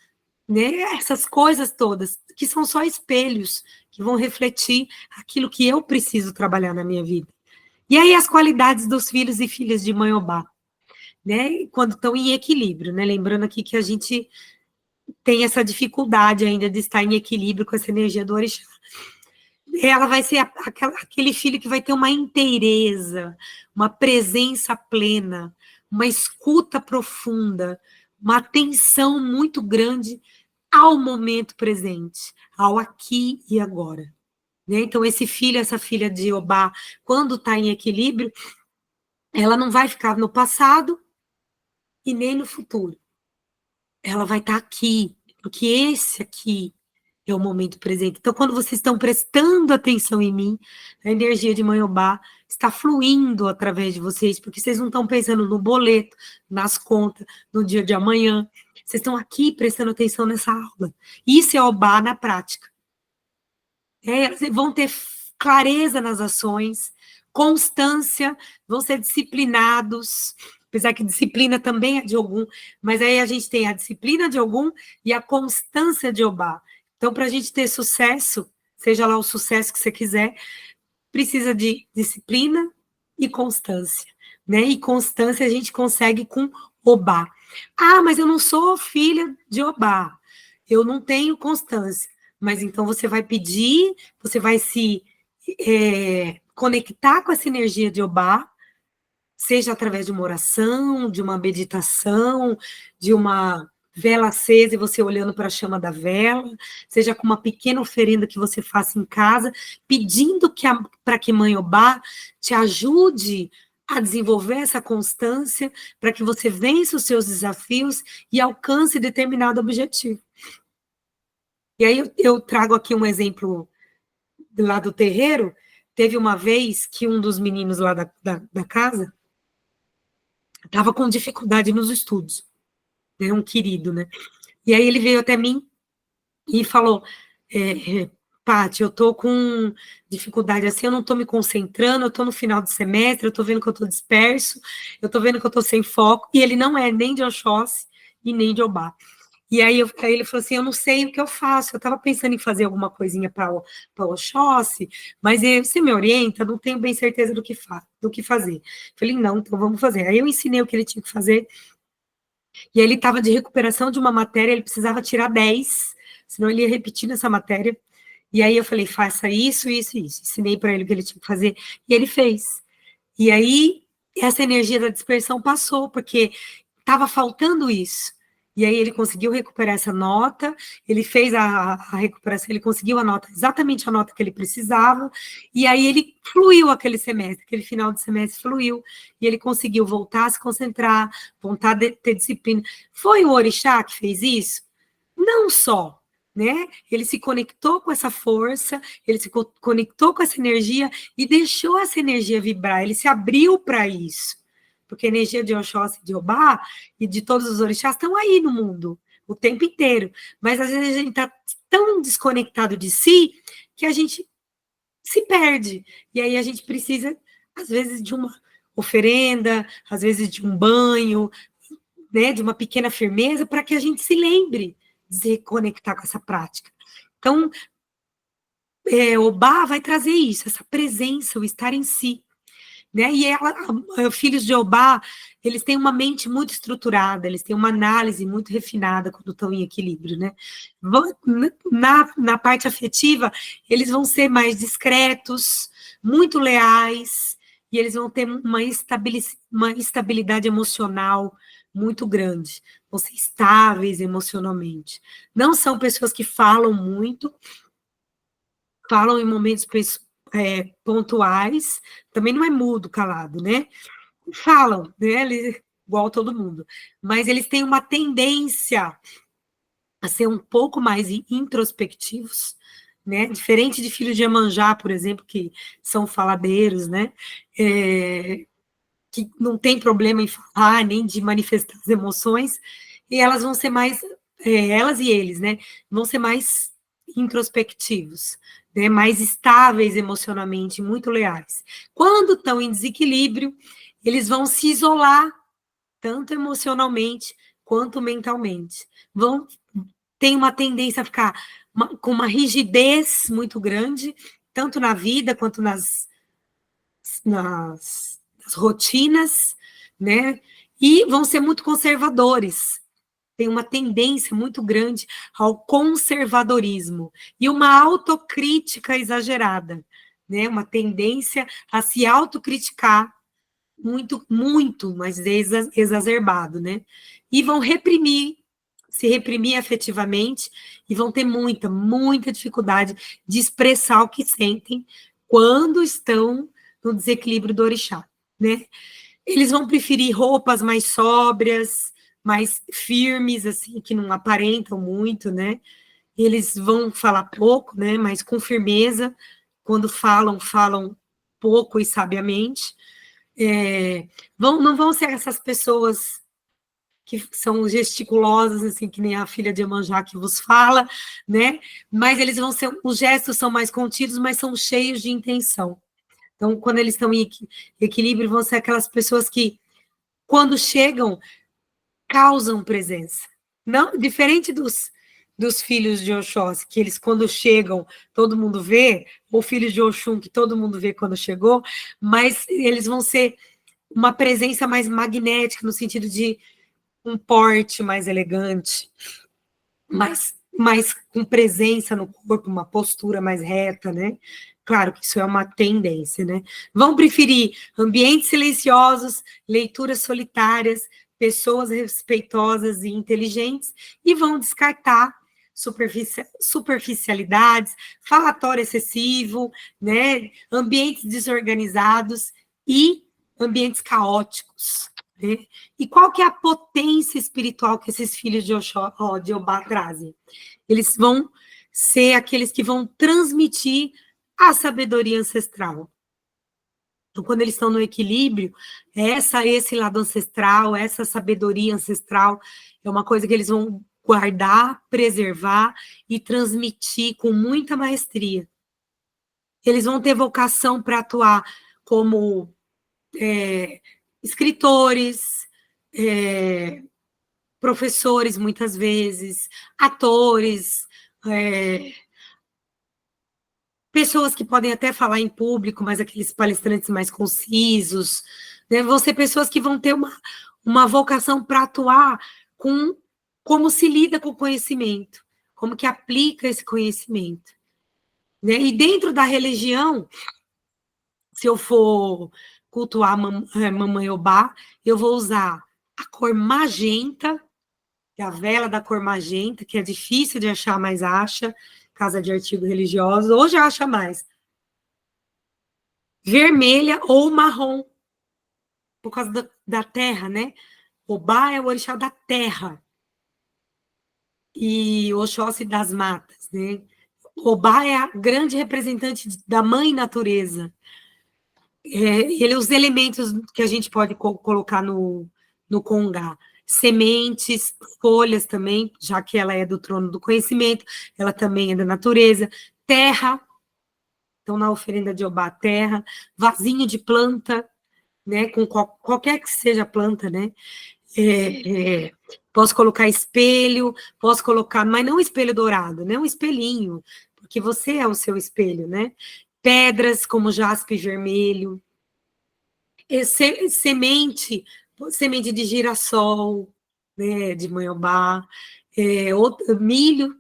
né? Essas coisas todas, que são só espelhos, que vão refletir aquilo que eu preciso trabalhar na minha vida. E aí as qualidades dos filhos e filhas de Mãe Obá, né? Quando estão em equilíbrio, né? Lembrando aqui que a gente tem essa dificuldade ainda de estar em equilíbrio com essa energia do orixá. Ela vai ser aquele filho que vai ter uma inteireza, uma presença plena, uma escuta profunda, uma atenção muito grande ao momento presente, ao aqui e agora. Né? Então, esse filho, essa filha de Obá, quando está em equilíbrio, ela não vai ficar no passado e nem no futuro. Ela vai estar aqui, porque esse aqui é o momento presente. Então, quando vocês estão prestando atenção em mim, a energia de Mãe Obá está fluindo através de vocês, porque vocês não estão pensando no boleto, nas contas, no dia de amanhã. Vocês estão aqui prestando atenção nessa aula. Isso é Obá na prática. Vão ter clareza nas ações, constância, vão ser disciplinados, apesar que disciplina também é de Ogum, mas aí a gente tem a disciplina de Ogum e a constância de Obá. Então, para a gente ter sucesso, seja lá o sucesso que você quiser, precisa de disciplina e constância, né? E constância a gente consegue com Obá. Ah, mas eu não sou filha de Obá, eu não tenho constância. Mas então você vai pedir, você vai se conectar com essa energia de Obá, seja através de uma oração, de uma meditação, de uma vela acesa e você olhando para a chama da vela, seja com uma pequena oferenda que você faça em casa, pedindo para que Mãe Obá te ajude a desenvolver essa constância para que você vença os seus desafios e alcance determinado objetivo. E aí eu trago aqui um exemplo lá do terreiro. Teve uma vez que um dos meninos lá da casa estava com dificuldade nos estudos, né, um querido, né? E aí ele veio até mim e falou, Paty, eu tô com dificuldade assim, eu não tô me concentrando, eu tô no final do semestre, eu tô vendo que eu tô disperso, eu tô vendo que eu tô sem foco, e ele não é nem de Oxóssi e nem de Obá. E aí ele falou assim, eu não sei o que eu faço, eu estava pensando em fazer alguma coisinha para Oxóssi, mas você me orienta, não tenho bem certeza do que fazer. Falei, não, então vamos fazer. Aí eu ensinei o que ele tinha que fazer, e aí ele estava de recuperação de uma matéria, ele precisava tirar 10, senão ele ia repetir nessa matéria. E aí eu falei, faça isso, isso e isso. Ensinei para ele o que ele tinha que fazer, e ele fez. E aí essa energia da dispersão passou, porque estava faltando isso. E aí ele conseguiu recuperar essa nota, ele fez a recuperação, ele conseguiu a nota, exatamente a nota que ele precisava, e aí ele fluiu aquele semestre, aquele final de semestre fluiu, e ele conseguiu voltar a se concentrar, voltar a ter disciplina. Foi o orixá que fez isso? Não só, né? Ele se conectou com essa força, ele se conectou com essa energia e deixou essa energia vibrar, ele se abriu para isso. Porque a energia de Oxóssi, de Obá e de todos os orixás estão aí no mundo, o tempo inteiro. Mas às vezes a gente está tão desconectado de si que a gente se perde. E aí a gente precisa, às vezes, de uma oferenda, às vezes de um banho, né, de uma pequena firmeza, para que a gente se lembre de se reconectar com essa prática. Então, Obá vai trazer isso, essa presença, o estar em si. Né? E filhos de Obá, eles têm uma mente muito estruturada, eles têm uma análise muito refinada quando estão em equilíbrio, né? Na parte afetiva, eles vão ser mais discretos, muito leais, e eles vão ter uma estabilidade emocional muito grande, vão ser estáveis emocionalmente. Não são pessoas que falam muito, falam em momentos pontuais, também não é mudo, calado, né? Falam, né? Igual todo mundo, mas eles têm uma tendência a ser um pouco mais introspectivos, né? Diferente de filhos de Iemanjá, por exemplo, que são faladeiros, né? Que não tem problema em falar, nem de manifestar as emoções, e elas vão ser mais, elas e eles, né? Vão ser mais introspectivos, né, mais estáveis emocionalmente, muito leais. Quando estão em desequilíbrio, eles vão se isolar, tanto emocionalmente quanto mentalmente. Tem uma tendência a ficar com uma rigidez muito grande, tanto na vida quanto nas rotinas, né? E vão ser muito conservadores, tem uma tendência muito grande ao conservadorismo e uma autocrítica exagerada, né? Uma tendência a se autocriticar muito, muito, mas exacerbado, né? E vão se reprimir afetivamente e vão ter muita, muita dificuldade de expressar o que sentem quando estão no desequilíbrio do orixá, né? Eles vão preferir roupas mais sóbrias, mais firmes, assim, que não aparentam muito, né? Eles vão falar pouco, né? Mas com firmeza. Quando falam, falam pouco e sabiamente. Não vão ser essas pessoas que são gesticulosas, assim, que nem a filha de Iemanjá que vos fala, né? Mas eles vão ser, os gestos são mais contidos, mas são cheios de intenção. Então, quando eles estão em equilíbrio, vão ser aquelas pessoas que, quando chegam, causam presença. Não, diferente dos filhos de Oxóssi, que eles, quando chegam, todo mundo vê, ou filhos de Oxum, que todo mundo vê quando chegou, mas eles vão ser uma presença mais magnética, no sentido de um porte mais elegante, mais com presença no corpo, uma postura mais reta, né? Claro que isso é uma tendência, né? Vão preferir ambientes silenciosos, leituras solitárias, pessoas respeitosas e inteligentes, e vão descartar superficialidades, falatório excessivo, né? Ambientes desorganizados e ambientes caóticos, né? E qual que é a potência espiritual que esses filhos de Obá trazem? Eles vão ser aqueles que vão transmitir a sabedoria ancestral. Então, quando eles estão no equilíbrio, esse lado ancestral, essa sabedoria ancestral, é uma coisa que eles vão guardar, preservar e transmitir com muita maestria. Eles vão ter vocação para atuar como escritores, professores, muitas vezes, atores, pessoas que podem até falar em público, mas aqueles palestrantes mais concisos, né? Vão ser pessoas que vão ter uma vocação para atuar com como se lida com o conhecimento, como que aplica esse conhecimento, né? E dentro da religião, se eu for cultuar Mamãe Obá, eu vou usar a cor magenta, que é a vela da cor magenta, que é difícil de achar, mas acha, casa de artigo religioso, hoje acha mais. Vermelha ou marrom, por causa da terra, né? Obá é o orixá da terra, e Oxóssi das matas, né? Obá é a grande representante da mãe natureza. Os elementos que a gente pode colocar no Congá, sementes, folhas também, já que ela é do trono do conhecimento, ela também é da natureza, terra, então na oferenda de Obá, terra, vasinho de planta, né, com qualquer que seja a planta, né, Posso colocar espelho, posso colocar, mas não espelho dourado, né? Um espelhinho, porque você é o seu espelho, né? Pedras como jaspe vermelho, semente, semente de girassol, né? De manhobá, milho,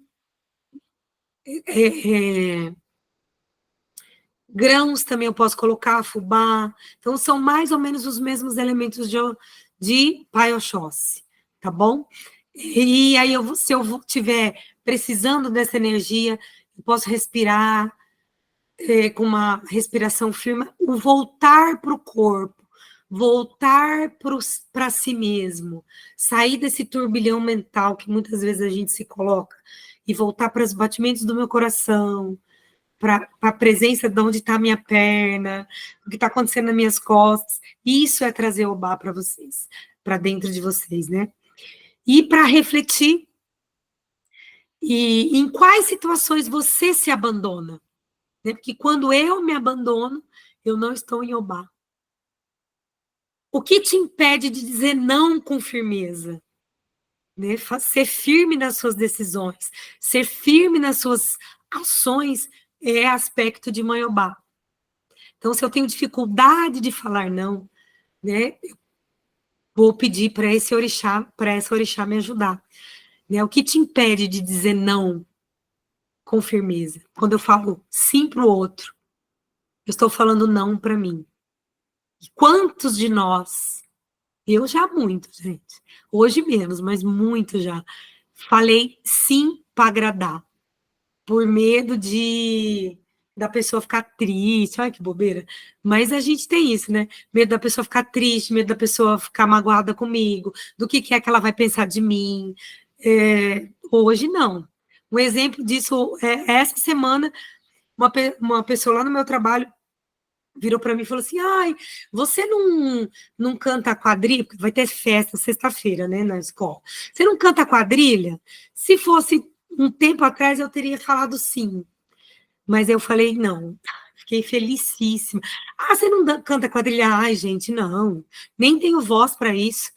grãos também eu posso colocar, fubá. Então, são mais ou menos os mesmos elementos de Pai Oxóssi, tá bom? E aí, se eu estiver precisando dessa energia, eu posso respirar com uma respiração firme, o voltar para o corpo, voltar para si mesmo, sair desse turbilhão mental que muitas vezes a gente se coloca e voltar para os batimentos do meu coração, para a presença de onde está a minha perna, o que está acontecendo nas minhas costas. Isso é trazer o Obá para vocês, para dentro de vocês, né? E para refletir em quais situações você se abandona, né? Porque quando eu me abandono, eu não estou em Obá. O que te impede de dizer não com firmeza? Né? Ser firme nas suas decisões, ser firme nas suas ações é aspecto de Mãe Obá. Então, se eu tenho dificuldade de falar não, né, vou pedir para esse orixá, para essa orixá me ajudar. Né? O que te impede de dizer não com firmeza? Quando eu falo sim para o outro, eu estou falando não para mim. E quantos de nós, eu já muito, gente, hoje menos, mas muito já, falei sim para agradar, por medo da pessoa ficar triste, olha que bobeira, mas a gente tem isso, né? Medo da pessoa ficar triste, medo da pessoa ficar magoada comigo, do que é que ela vai pensar de mim. Hoje não. Um exemplo disso é essa semana, uma pessoa lá no meu trabalho virou para mim e falou assim: ai, você não canta quadrilha? Porque vai ter festa sexta-feira, né, na escola. Você não canta quadrilha? Se fosse um tempo atrás, eu teria falado sim. Mas eu falei não. Fiquei felicíssima. Ah, você não canta quadrilha? Ai, gente, não. Nem tenho voz para isso.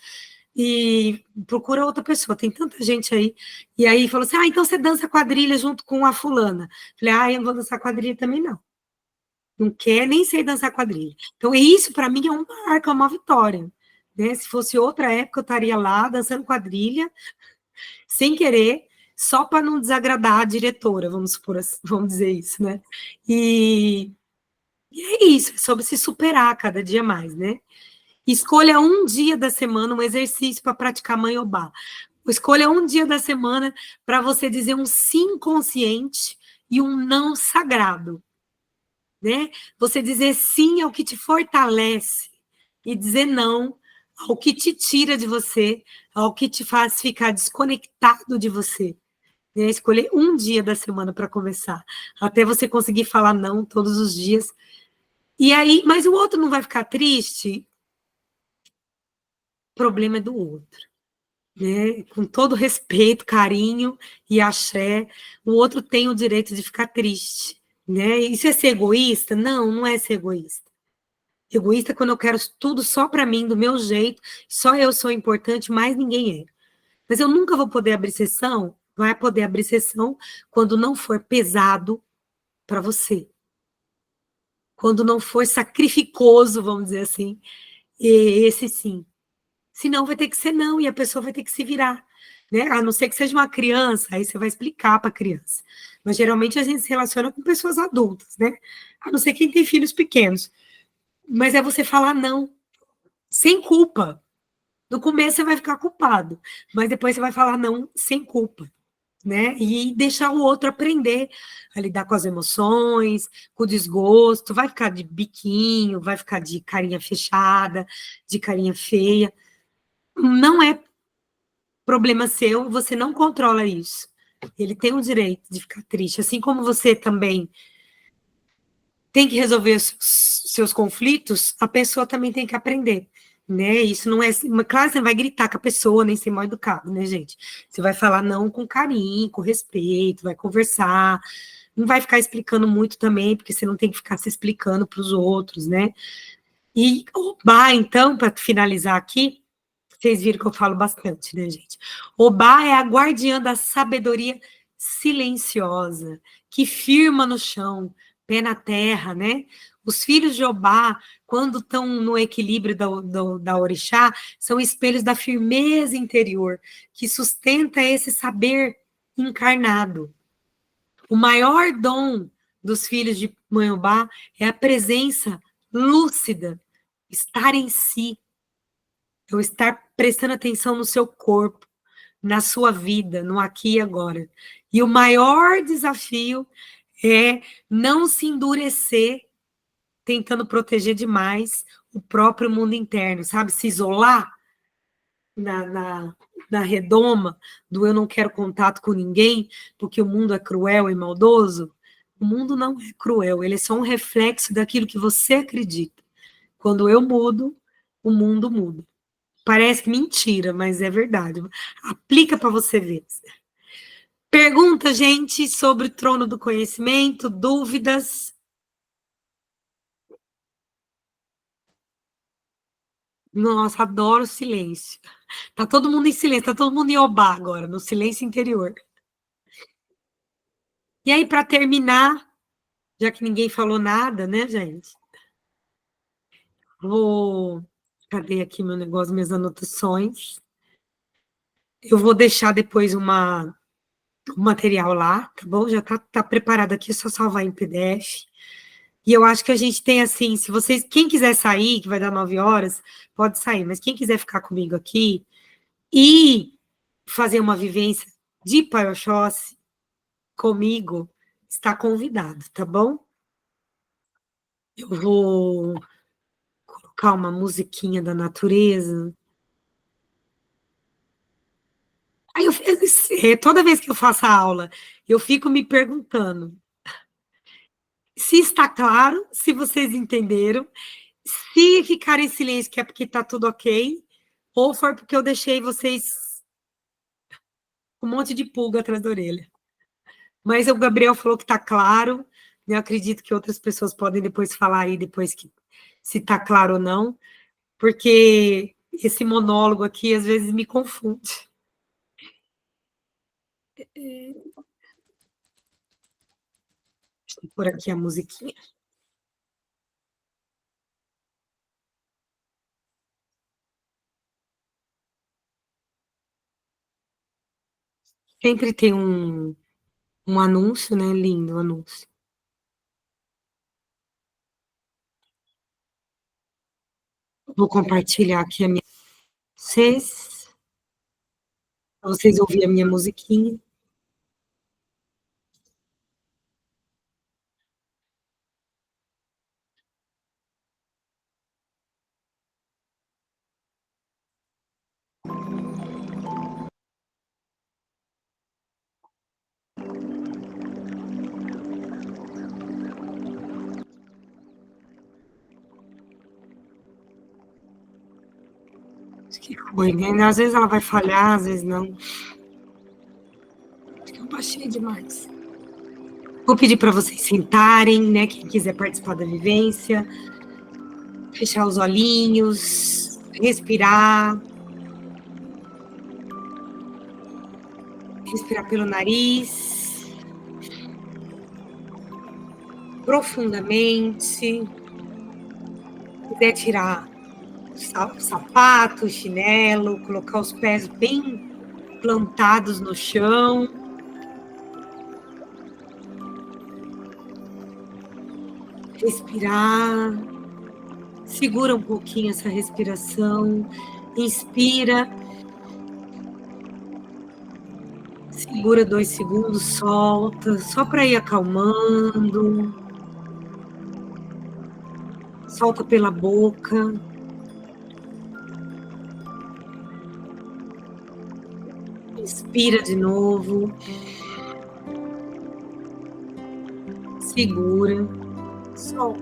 E procura outra pessoa, tem tanta gente aí. E aí falou assim: ah, então você dança quadrilha junto com a fulana. Falei: ah, eu não vou dançar quadrilha também, não. Não quer nem sei dançar quadrilha. Então, isso para mim é uma marca, uma vitória. Né? Se fosse outra época, eu estaria lá dançando quadrilha, sem querer, só para não desagradar a diretora, vamos supor, vamos dizer isso, né? E é isso, é sobre se superar cada dia mais, né? Escolha um dia da semana um exercício para praticar Manhobá. Escolha um dia da semana para você dizer um sim consciente e um não sagrado. Né? Você dizer sim ao que te fortalece e dizer não ao que te tira de você, ao que te faz ficar desconectado de você. Né? Escolher um dia da semana para começar, até você conseguir falar não todos os dias. E aí, mas o outro não vai ficar triste? O problema é do outro. Né? Com todo respeito, carinho e axé, o outro tem o direito de ficar triste. Né? Isso é ser egoísta? Não, não é ser egoísta. Egoísta quando eu quero tudo só para mim, do meu jeito, só eu sou importante, mais ninguém é. Mas eu nunca vou poder abrir sessão, vai poder abrir sessão quando não for pesado para você. Quando não for sacrificoso, vamos dizer assim, esse sim. Senão vai ter que ser não, e a pessoa vai ter que se virar. Né? A não ser que seja uma criança, aí você vai explicar para a criança. Mas geralmente a gente se relaciona com pessoas adultas, né? A não ser quem tem filhos pequenos. Mas é você falar não, sem culpa. No começo você vai ficar culpado, mas depois você vai falar não sem culpa, né? E deixar o outro aprender a lidar com as emoções, com o desgosto, vai ficar de biquinho, vai ficar de carinha fechada, de carinha feia. Não é problema seu, você não controla isso. Ele tem o direito de ficar triste, assim como você também tem que resolver os seus conflitos, a pessoa também tem que aprender, né? Isso não é... Claro, você não vai gritar com a pessoa, nem ser mal educado, né, gente? Você vai falar não com carinho, com respeito, vai conversar, não vai ficar explicando muito também, porque você não tem que ficar se explicando para os outros, né? E, então, para finalizar aqui, Vocês viram que eu falo bastante, né, gente? Obá é a guardiã da sabedoria silenciosa, que firma no chão, pé na terra, né? Os filhos de Obá, quando estão no equilíbrio da orixá, são espelhos da firmeza interior, que sustenta esse saber encarnado. O maior dom dos filhos de Mãe Obá é a presença lúcida, estar em si, eu estar prestando atenção no seu corpo, na sua vida, no aqui e agora. E o maior desafio é não se endurecer tentando proteger demais o próprio mundo interno, sabe? Se isolar na redoma do eu não quero contato com ninguém, porque o mundo é cruel e maldoso. O mundo não é cruel, ele é só um reflexo daquilo que você acredita. Quando eu mudo, o mundo muda. Parece que mentira, mas é verdade. Aplica para você ver. Pergunta, gente, sobre o trono do conhecimento, dúvidas? Nossa, adoro o silêncio. Tá todo mundo em silêncio, tá todo mundo em obá agora, no silêncio interior. E aí, para terminar, já que ninguém falou nada, né, gente? Vou. Cadê aqui meu negócio, minhas anotações? Eu vou deixar depois um material lá, tá bom? Já tá preparado aqui, é só salvar em PDF. E eu acho que a gente tem assim, se vocês, quem quiser sair, que vai dar 9 horas, pode sair, mas quem quiser ficar comigo aqui e fazer uma vivência de Pai Oxóssi comigo, está convidado, tá bom? Eu vou colocar uma musiquinha da natureza. Aí toda vez que eu faço a aula, eu fico me perguntando se está claro, se vocês entenderam, se ficar em silêncio que é porque está tudo ok, ou foi porque eu deixei vocês com um monte de pulga atrás da orelha. Mas o Gabriel falou que está claro, eu acredito que outras pessoas podem depois falar aí, depois que se está claro ou não, porque esse monólogo aqui às vezes me confunde. Deixa eu pôr aqui a musiquinha. Sempre tem um anúncio, né? Lindo o anúncio. Vou compartilhar aqui a minha. Para vocês ouvirem a minha musiquinha. Acho que foi, né? Às vezes ela vai falhar, às vezes não. Acho que eu baixei demais. Vou pedir para vocês sentarem, né? Quem quiser participar da vivência, fechar os olhinhos, respirar. Respirar pelo nariz. Profundamente. Se quiser tirar sapato, chinelo, colocar os pés bem plantados no chão. Respirar. Segura um pouquinho essa respiração. Inspira. Segura 2 segundos, solta, só para ir acalmando. Solta pela boca. Inspira de novo. Segura. Solta.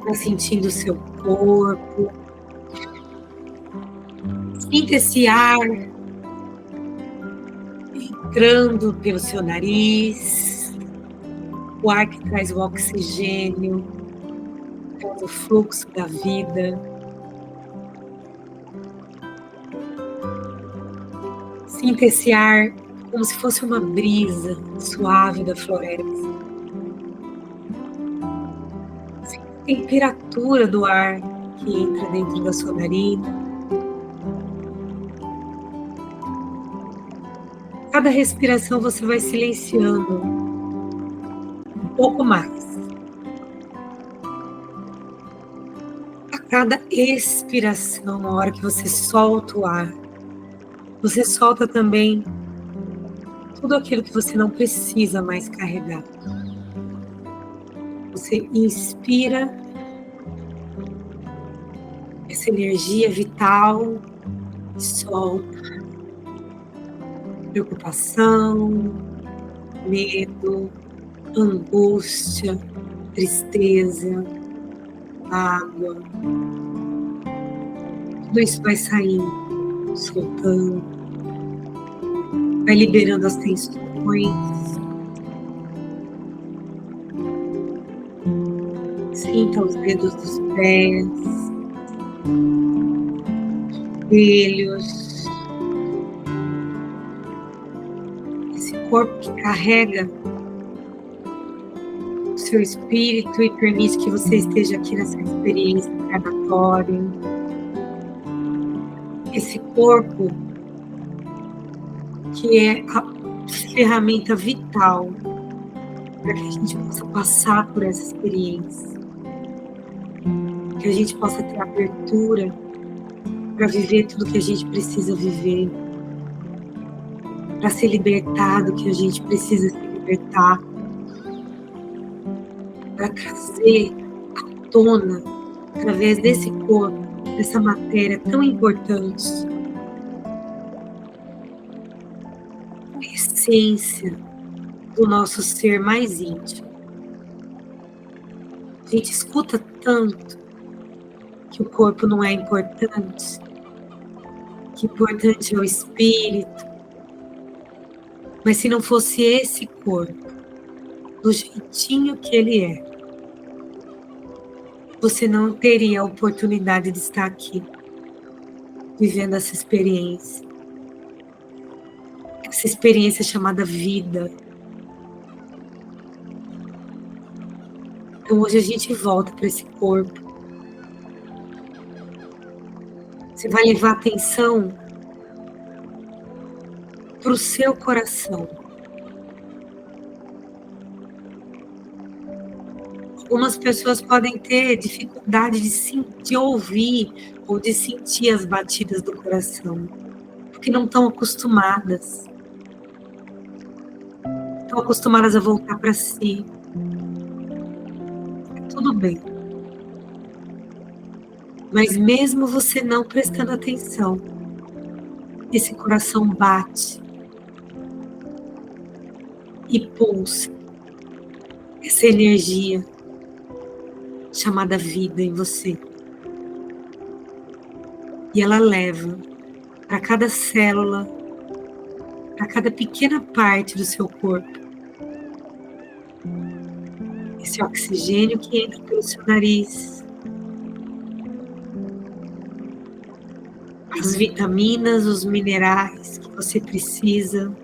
Vai sentindo o seu corpo. Sinta esse ar entrando pelo seu nariz, o ar que traz o oxigênio, traz o fluxo da vida. Sinta esse ar como se fosse uma brisa suave da floresta. Sinta a temperatura do ar que entra dentro da sua narina. Cada respiração você vai silenciando um pouco mais. A cada expiração, a hora que você solta o ar, você solta também tudo aquilo que você não precisa mais carregar. Você inspira essa energia vital e solta preocupação, medo, angústia, tristeza, mágoa. Tudo isso vai saindo, soltando, vai liberando as tensões. Sinta os dedos dos pés, joelhos, esse corpo que carrega o seu espírito e permite que você esteja aqui nessa experiência encarnatória. Esse corpo que é a ferramenta vital para que a gente possa passar por essa experiência, que a gente possa ter abertura para viver tudo que a gente precisa viver, para ser libertado que a gente precisa se libertar, para trazer à tona, através desse corpo, dessa matéria tão importante, a essência do nosso ser mais íntimo. A gente escuta tanto que o corpo não é importante, que importante é o espírito. Mas se não fosse esse corpo, do jeitinho que ele é, você não teria a oportunidade de estar aqui, vivendo essa experiência. Essa experiência chamada vida. Então hoje a gente volta para esse corpo. Você vai levar atenção para o seu coração. Algumas pessoas podem ter dificuldade de ouvir ou de sentir as batidas do coração, porque não estão acostumadas. Estão acostumadas a voltar para si. Tudo bem. Mas mesmo você não prestando atenção, esse coração bate e pulsa essa energia chamada vida em você. E ela leva para cada célula, para cada pequena parte do seu corpo, esse oxigênio que entra pelo seu nariz, as vitaminas, os minerais que você precisa,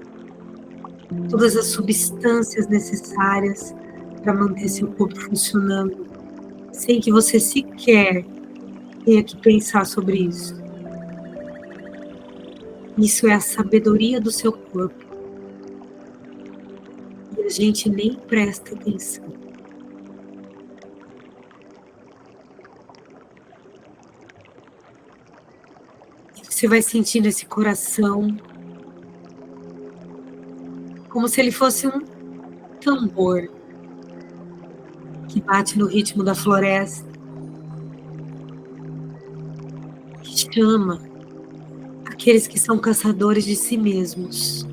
todas as substâncias necessárias para manter seu corpo funcionando, sem que você sequer tenha que pensar sobre isso. Isso é a sabedoria do seu corpo. E a gente nem presta atenção. E você vai sentindo esse coração como se ele fosse um tambor que bate no ritmo da floresta, que chama aqueles que são caçadores de si mesmos,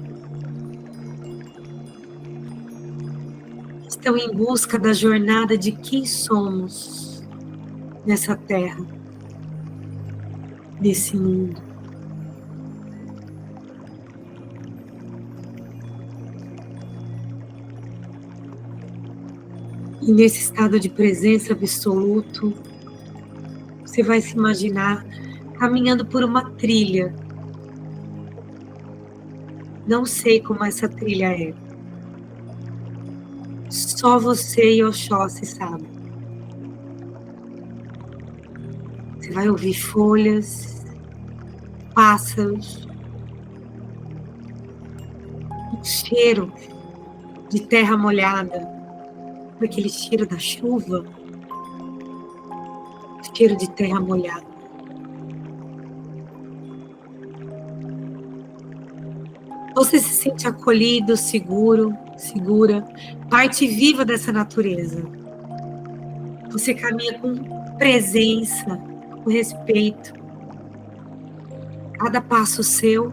estão em busca da jornada de quem somos nessa terra, nesse mundo. E nesse estado de presença absoluto, você vai se imaginar caminhando por uma trilha. Não sei como essa trilha é. Só você e Oxóssi sabem. Você vai ouvir folhas, pássaros, um cheiro de terra molhada, aquele cheiro da chuva, cheiro de terra molhada. Você se sente acolhido, seguro, segura, parte viva dessa natureza. Você caminha com presença, com respeito. Cada passo seu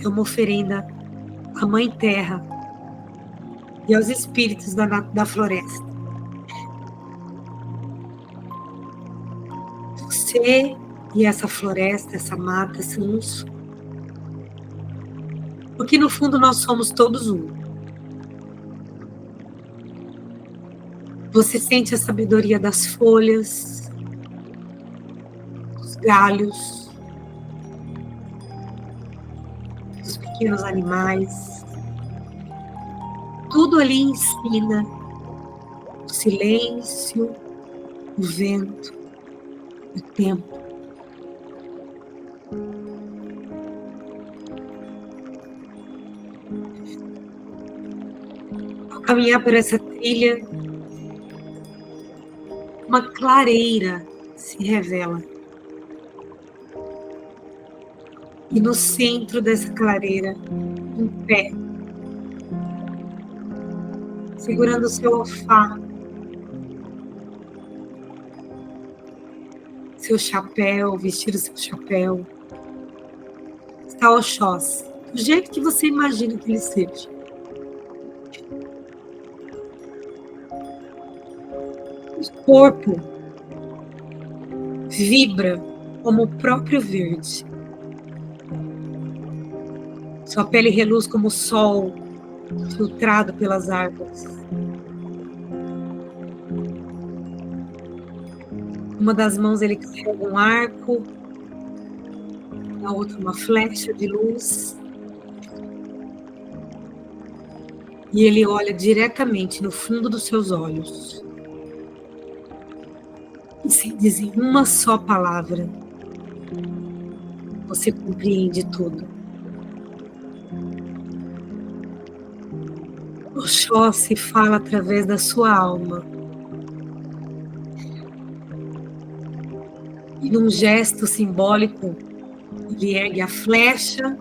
é uma oferenda à Mãe Terra e aos espíritos da floresta. Você e essa floresta, essa mata, são um só. Porque no fundo nós somos todos um. Você sente a sabedoria das folhas, dos galhos, dos pequenos animais. Tudo ali ensina o silêncio, o vento, o tempo. Ao caminhar por essa trilha, uma clareira se revela. E no centro dessa clareira, em pé, segurando o seu olfato, seu chapéu, vestir o seu chapéu, está Oxóssi, do jeito que você imagina que ele seja. O corpo vibra como o próprio verde. Sua pele reluz como o sol, filtrado pelas árvores. Uma das mãos ele carrega um arco, na outra uma flecha de luz. E ele olha diretamente no fundo dos seus olhos. E sem dizer uma só palavra, você compreende tudo. Oxóssi fala através da sua alma. E num gesto simbólico, ele ergue a flecha,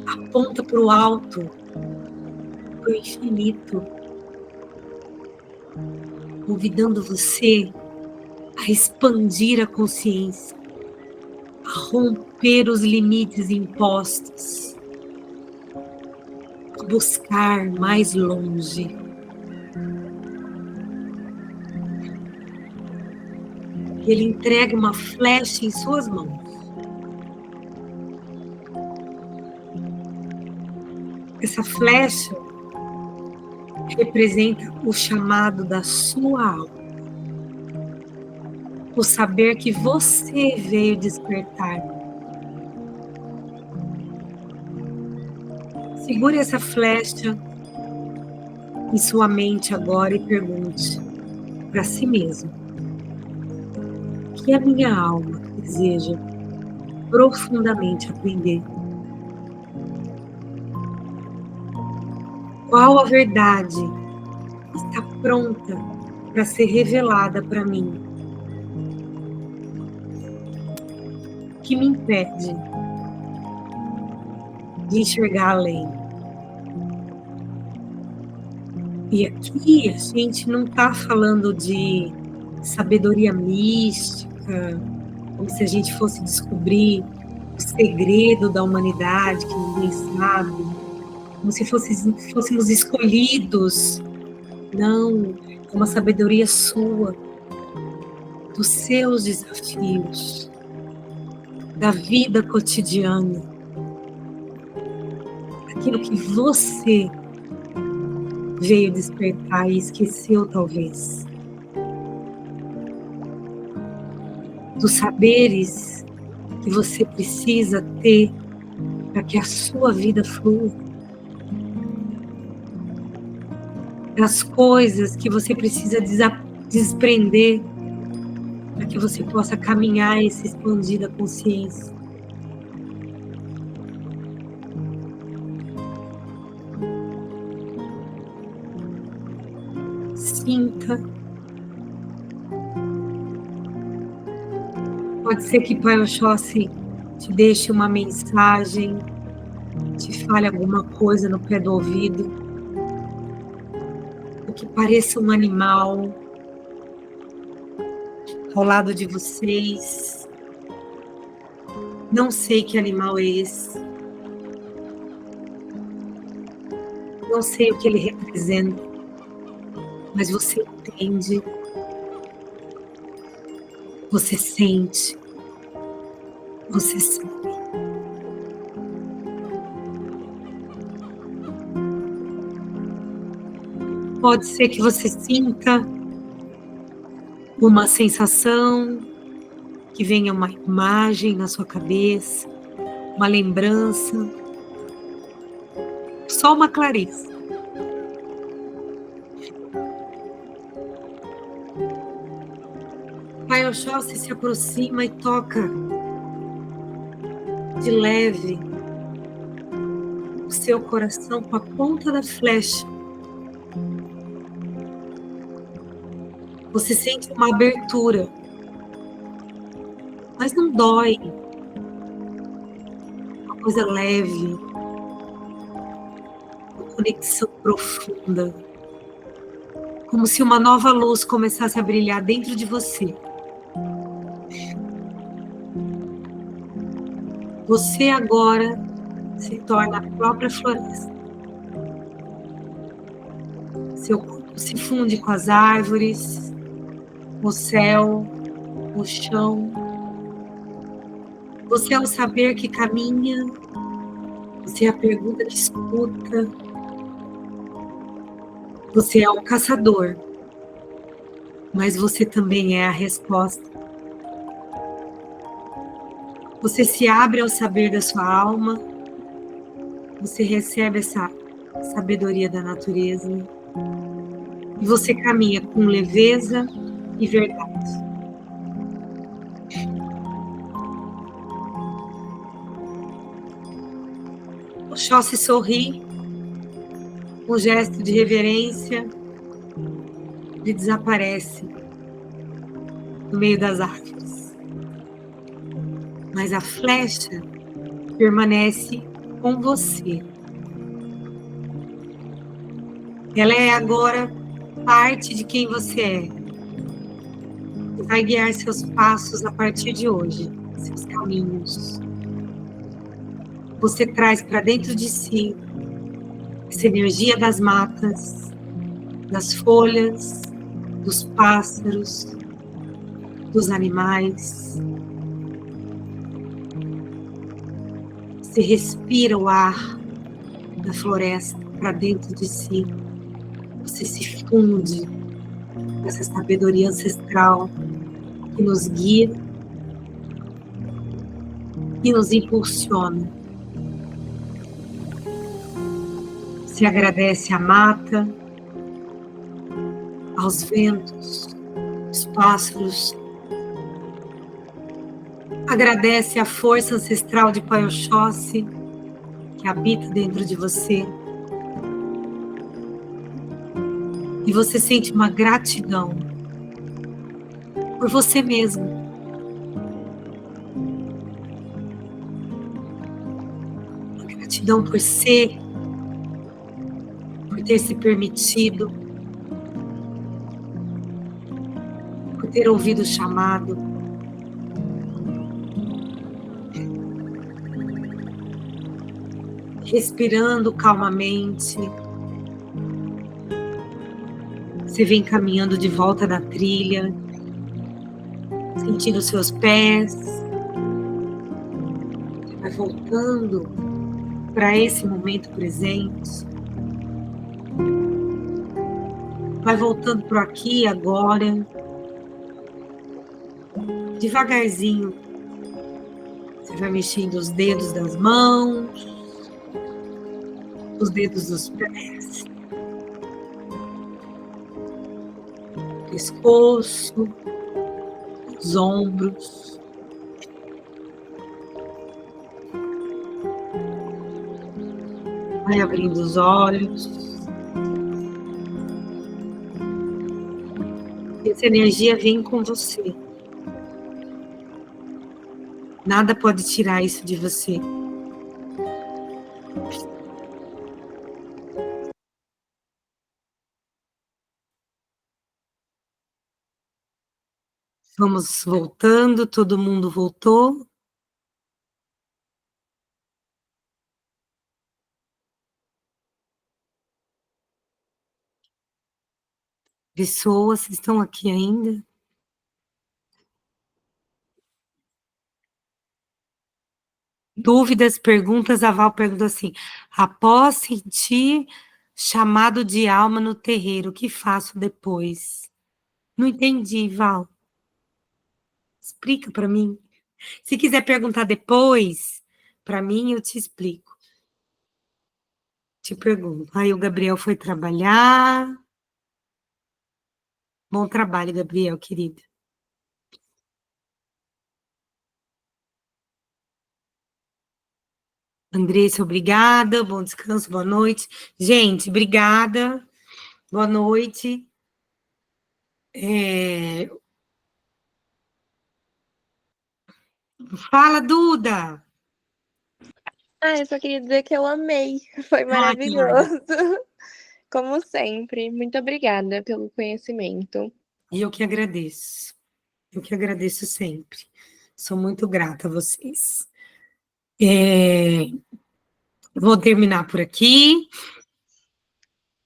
aponta para o alto, para o infinito, convidando você a expandir a consciência, a romper os limites impostos, a buscar mais longe. Ele entrega uma flecha em suas mãos. Essa flecha representa o chamado da sua alma. O saber que você veio despertar. Segure essa flecha em sua mente agora e pergunte para si mesmo: o que a minha alma deseja profundamente aprender? Qual a verdade está pronta para ser revelada para mim? O que me impede de enxergar além? E aqui a gente não está falando de sabedoria mística, como se a gente fosse descobrir o segredo da humanidade que ninguém sabe, como se fôssemos escolhidos. Não, é uma sabedoria sua, dos seus desafios, da vida cotidiana, aquilo que você veio despertar e esqueceu, talvez, dos saberes que você precisa ter para que a sua vida flua, das coisas que você precisa desprender para que você possa caminhar e se expandir da consciência. Sinta. Pode ser que Pai Oxóssi te deixe uma mensagem, te fale alguma coisa no pé do ouvido, ou que pareça um animal ao lado de vocês. Não sei que animal é esse. Não sei o que ele representa, mas você entende, você sente, você sabe. Pode ser que você sinta uma sensação, que venha uma imagem na sua cabeça, uma lembrança, só uma clareza. Pai Oxóssi se aproxima e toca de leve o seu coração com a ponta da flecha. Você sente uma abertura, mas não dói. Uma coisa leve, uma conexão profunda, como se uma nova luz começasse a brilhar dentro de você. Você agora se torna a própria floresta. Seu corpo se funde com as árvores, o céu, o chão. Você é o saber que caminha, você é a pergunta que escuta, você é o caçador, mas você também é a resposta. Você se abre ao saber da sua alma, você recebe essa sabedoria da natureza e você caminha com leveza e verdade. Oxóssi sorri, um gesto de reverência, e desaparece no meio das árvores. Mas a flecha permanece com você. Ela é agora parte de quem você é. E vai guiar seus passos a partir de hoje, seus caminhos. Você traz para dentro de si essa energia das matas, das folhas, dos pássaros, dos animais. Você respira o ar da floresta para dentro de si. Você se funde com essa sabedoria ancestral que nos guia e nos impulsiona. Você agradece à mata, aos ventos, aos pássaros. Agradece a força ancestral de Pai Oxóssi que habita dentro de você. E você sente uma gratidão por você mesmo. Uma gratidão por ser, por ter se permitido, por ter ouvido o chamado. Respirando calmamente, você vem caminhando de volta da trilha, sentindo seus pés. Você vai voltando para esse momento presente. Vai voltando pro aqui e agora. Devagarzinho. Você vai mexendo os dedos das mãos, os dedos dos pés, pescoço, os ombros. Vai abrindo os olhos. Essa energia vem com você. Nada pode tirar isso de você. Vamos voltando, todo mundo voltou. Pessoas que estão aqui ainda. Dúvidas, perguntas, a Val perguntou assim: após sentir chamado de alma no terreiro, o que faço depois? Não entendi, Val. Explica para mim. Se quiser perguntar depois, para mim eu te explico. Te pergunto. Aí o Gabriel foi trabalhar. Bom trabalho, Gabriel, querido. Andressa, obrigada. Bom descanso, boa noite. Gente, obrigada. Boa noite. Fala, Duda. Eu só queria dizer que eu amei. Foi Ah, Clara. maravilhoso. Como sempre. Muito obrigada pelo conhecimento. E eu que agradeço. Eu que agradeço sempre. Sou muito grata a vocês. Vou terminar por aqui.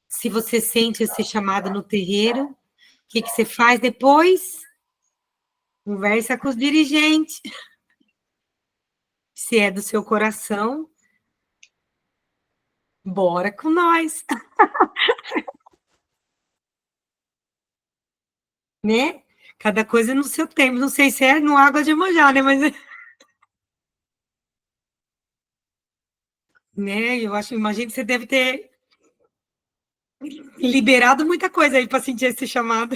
Se você sente esse chamado no terreiro, o que você faz depois? Conversa com os dirigentes. Se é do seu coração, bora com nós. Né? Cada coisa no seu tempo. Não sei se é no Água de Iemanjá, né? Mas, né? Imagino que você deve ter liberado muita coisa aí para sentir esse chamado.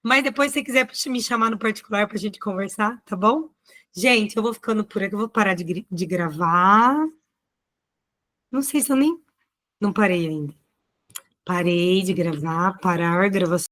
Mas depois, se você quiser me chamar no particular para a gente conversar, tá bom? Gente, eu vou ficando por aqui, eu vou parar de gravar. Não sei se eu nem. Não parei ainda. Parei de gravar, parar a gravação.